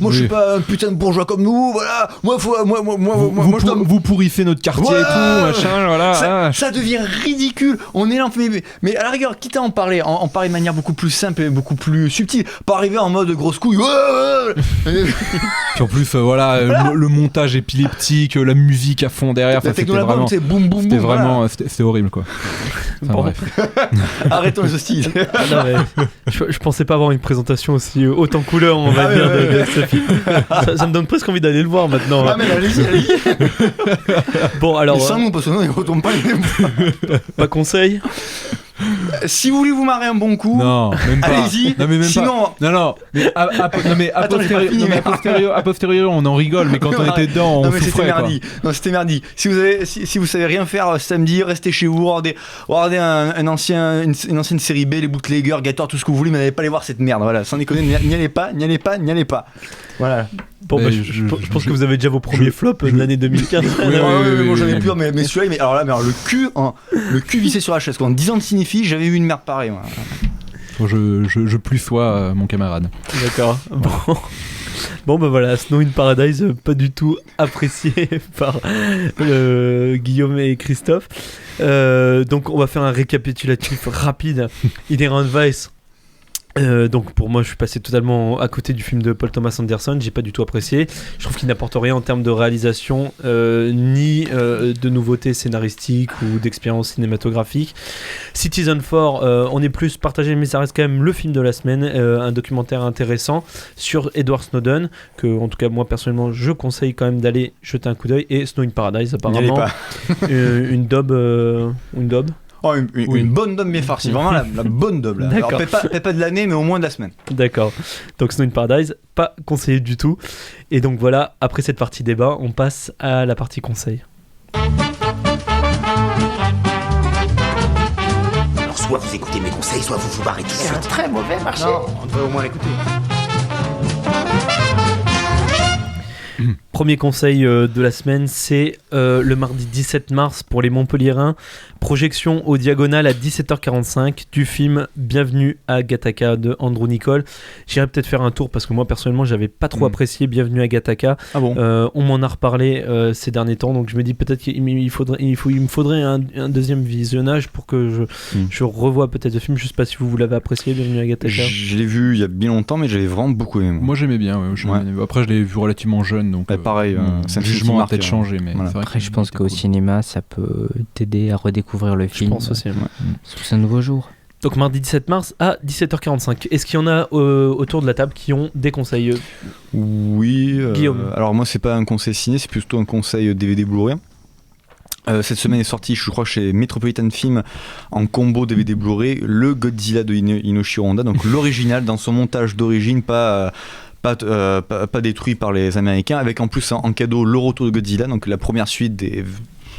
je suis pas un putain de bourgeois comme nous, voilà. Vous pourrissez notre quartier et tout, machin, voilà. Ça devient ridicule. On est là, mais à la rigueur, quitte à en parler de manière beaucoup plus simple et beaucoup plus subtile, pas arriver en mode grosse couille. Puis en plus, le montage épileptique, la musique à fond derrière. La technologie, c'est boum boum boum. C'était vraiment, c'était horrible quoi. Enfin, bref. Arrêtons les hostilités. Je pensais pas avoir une présentation aussi autant couleur, on va dire, de ce film. Ça me donne presque envie d'aller le voir maintenant. Ah mais allez-y. Bon alors. Sans nous, parce que non, il retombe pas les mêmes. Pas conseil. Si vous voulez vous marrer un bon coup, non, même pas. Allez-y. Non, mais même sinon, pas. Non, mais a posteriori, on en rigole, mais quand on était dedans, on souffrait. C'était merdi. Si vous savez rien faire samedi, restez chez vous, regardez une ancienne série B, les bootleggers, Gator, tout ce que vous voulez, mais n'allez pas aller voir cette merde. Voilà, sans déconner, n'y allez pas. Voilà. Bon, je pense que vous avez déjà vos premiers flops de l'année 2015. Oui, moi j'en ai plus, mais celui-là, alors le cul vissé sur la chaise. En 10 ans de cinéphile, j'avais vu une merde pareille. Moi. Je plus sois mon camarade. D'accord. Bon bah voilà, Snow in Paradise, pas du tout apprécié par Guillaume et Christophe. Donc on va faire un récapitulatif rapide. Inherent Vice. Donc pour moi je suis passé totalement à côté du film de Paul Thomas Anderson, j'ai pas du tout apprécié. Je trouve qu'il n'apporte rien en termes de réalisation ni de nouveautés scénaristiques ou d'expérience cinématographique. Citizen 4, on est plus partagé, mais ça reste quand même le film de la semaine, un documentaire intéressant sur Edward Snowden que en tout cas moi personnellement je conseille quand même d'aller jeter un coup d'œil, et Snow in Paradise apparemment une daube. Oh, une bonne daube bien farcie, vraiment la bonne daube là. Alors peut-être pas de l'année, mais au moins de la semaine. D'accord. Donc Snow in Paradise, pas conseillé du tout. Et donc voilà, après cette partie débat, on passe à la partie conseil. Alors soit vous écoutez mes conseils, soit vous vous barrez tout de suite. C'est un très mauvais marché. Non, on devrait au moins l'écouter. Premier conseil de la semaine, c'est le mardi 17 mars pour les Montpelliérains, projection au Diagonale à 17h45 du film Bienvenue à Gattaca de Andrew Niccol. J'irai peut-être faire un tour parce que moi personnellement j'avais pas trop apprécié Bienvenue à Gattaca. Ah bon. On m'en a reparlé ces derniers temps, donc je me dis peut-être qu'il me faudrait un deuxième visionnage pour que je revoie peut-être le film. Je sais pas si vous l'avez apprécié, Bienvenue à Gattaca. Je l'ai vu il y a bien longtemps, mais j'avais vraiment beaucoup aimé. Moi j'aimais bien, après je l'ai vu relativement jeune, donc pareil, c'est un jugement a peut-être changé, mais voilà. Après je pense qu'au cinéma ça peut t'aider à redécouvrir le film. Je pense aussi. Sous un nouveau jour. Donc mardi 17 mars à 17h45. Est-ce qu'il y en a autour de la table qui ont des conseils Oui. Guillaume. Alors moi c'est pas un conseil ciné, c'est plutôt un conseil DVD Blu-ray. Cette semaine est sorti, je crois, chez Metropolitan Film en combo DVD Blu-ray, le Godzilla de Inoshiro Honda, donc l'original dans son montage d'origine, pas détruit par les Américains, avec en plus en cadeau le retour de Godzilla, donc la première suite des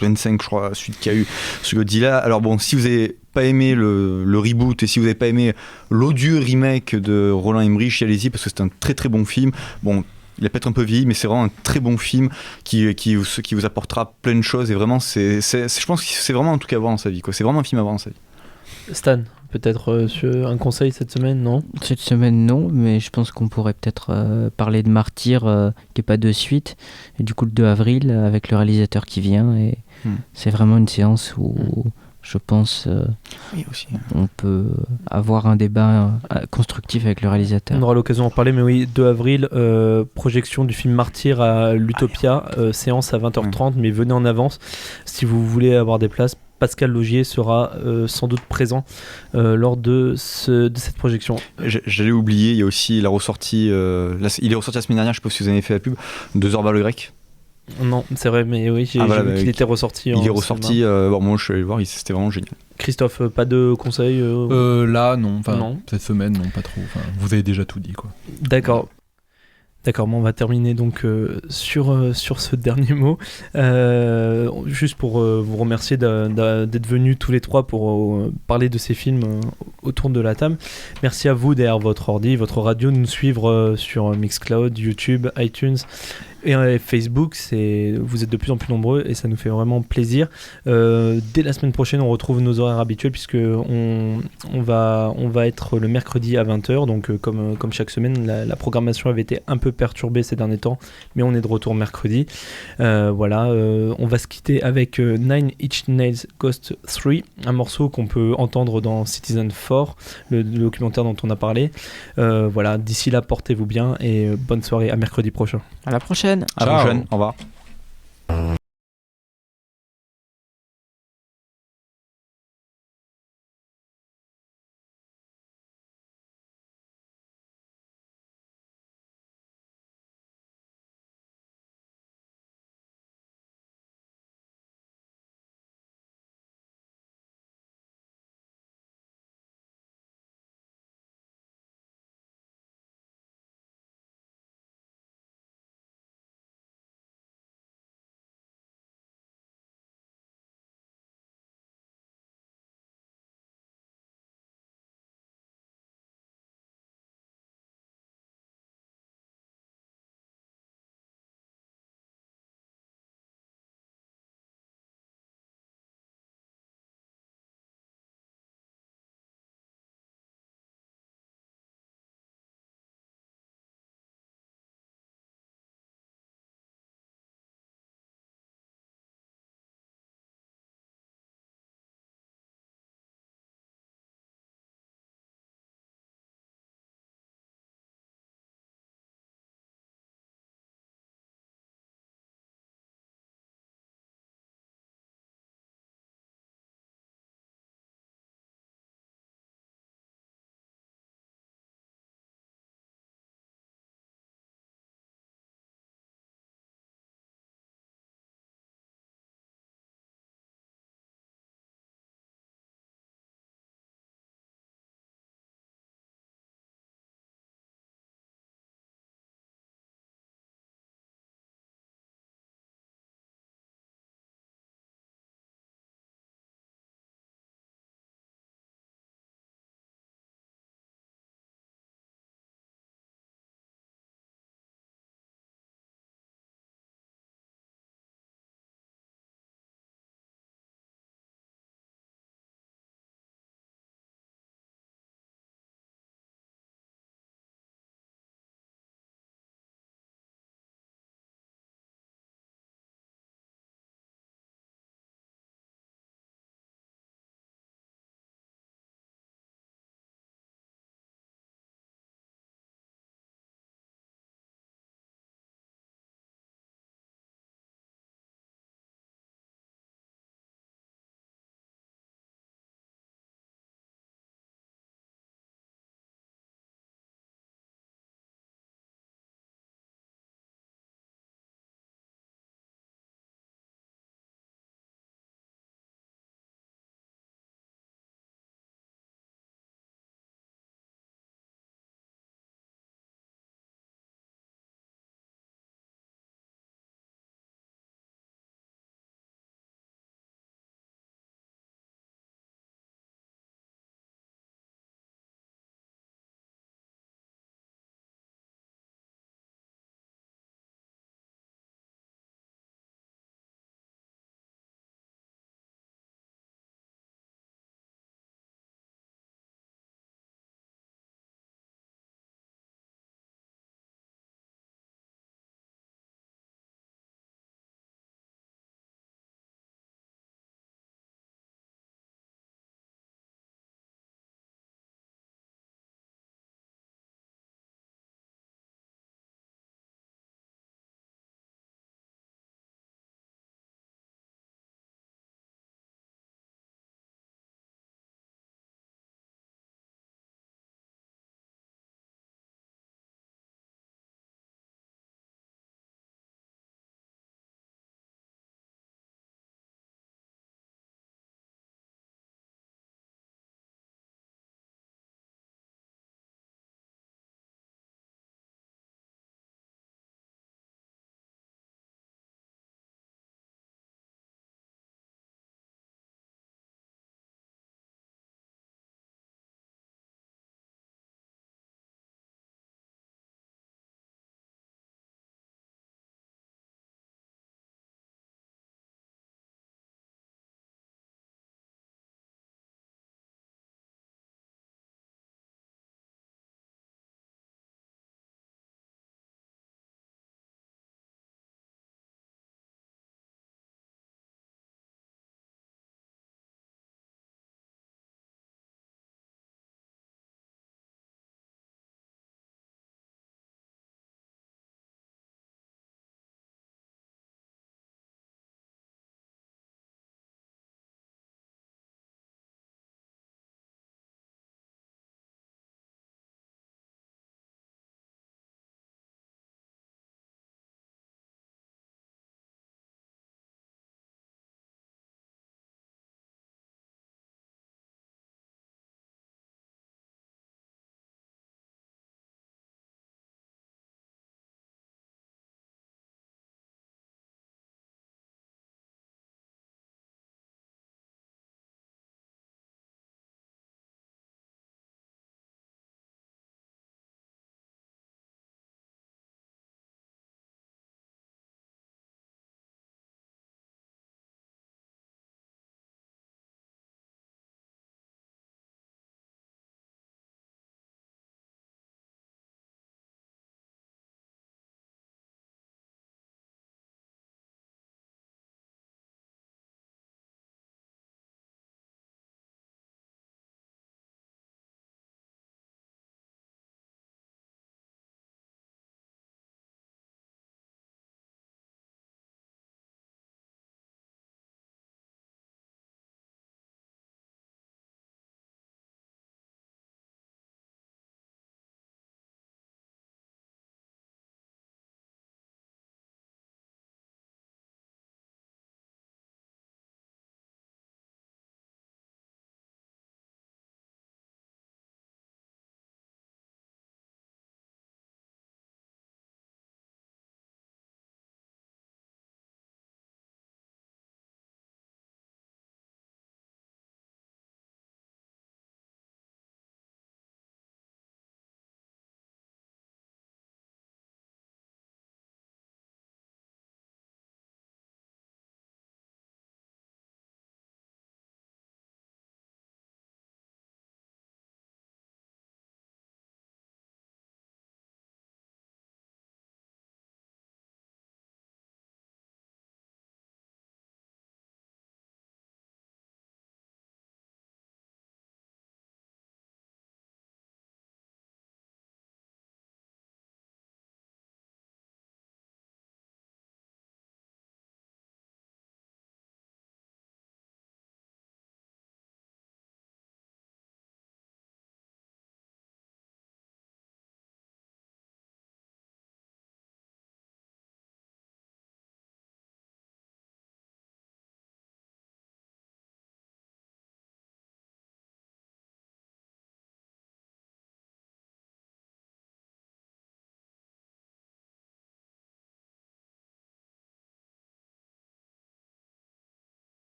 25 je crois suites qu'il y a eu sur Godzilla. Alors bon, si vous n'avez pas aimé le reboot et si vous n'avez pas aimé l'odieux remake de Roland Emmerich, allez-y parce que c'est un très très bon film. Bon, il a peut-être un peu vieilli, mais c'est vraiment un très bon film qui vous apportera plein de choses, et vraiment je pense que c'est vraiment un truc à voir dans sa vie, quoi. C'est vraiment un film à voir dans sa vie. Stan, peut-être un conseil cette semaine, non ? Cette semaine, non, mais je pense qu'on pourrait peut-être parler de Martyr, qui n'est pas de suite, et du coup le 2 avril, avec le réalisateur qui vient, et c'est vraiment une séance où je pense on peut avoir un débat constructif avec le réalisateur. On aura l'occasion d'en parler, mais oui, 2 avril, projection du film Martyr à l'Utopia, séance à 20h30, mais venez en avance si vous voulez avoir des places. Pascal Logier sera sans doute présent lors de cette projection. J'allais oublier, il y a aussi la ressortie, il est ressorti la semaine dernière, je ne sais pas si vous avez fait la pub, 2 heures vers le grec. Non, c'est vrai, mais oui, j'ai vu qu'il était ressorti. Il est ressorti, moi je suis allé le voir, c'était vraiment génial. Christophe, pas de conseils Là, non. Non. Cette semaine, non, pas trop. Vous avez déjà tout dit, quoi. D'accord. D'accord, on va terminer donc sur ce dernier mot. Juste pour vous remercier d'être venus tous les trois pour parler de ces films autour de la table. Merci à vous derrière votre ordi, votre radio, de nous suivre sur Mixcloud, YouTube, iTunes Et Facebook, vous êtes de plus en plus nombreux et ça nous fait vraiment plaisir. Dès la semaine prochaine, on retrouve nos horaires habituels puisque on va être le mercredi à 20h. Donc comme chaque semaine, la programmation avait été un peu perturbée ces derniers temps, mais on est de retour mercredi. Voilà, on va se quitter avec Nine Inch Nails Ghost 3, un morceau qu'on peut entendre dans Citizen 4, le documentaire dont on a parlé. Voilà, d'ici là, portez-vous bien et bonne soirée, à mercredi prochain. À la prochaine. À la prochaine, au revoir.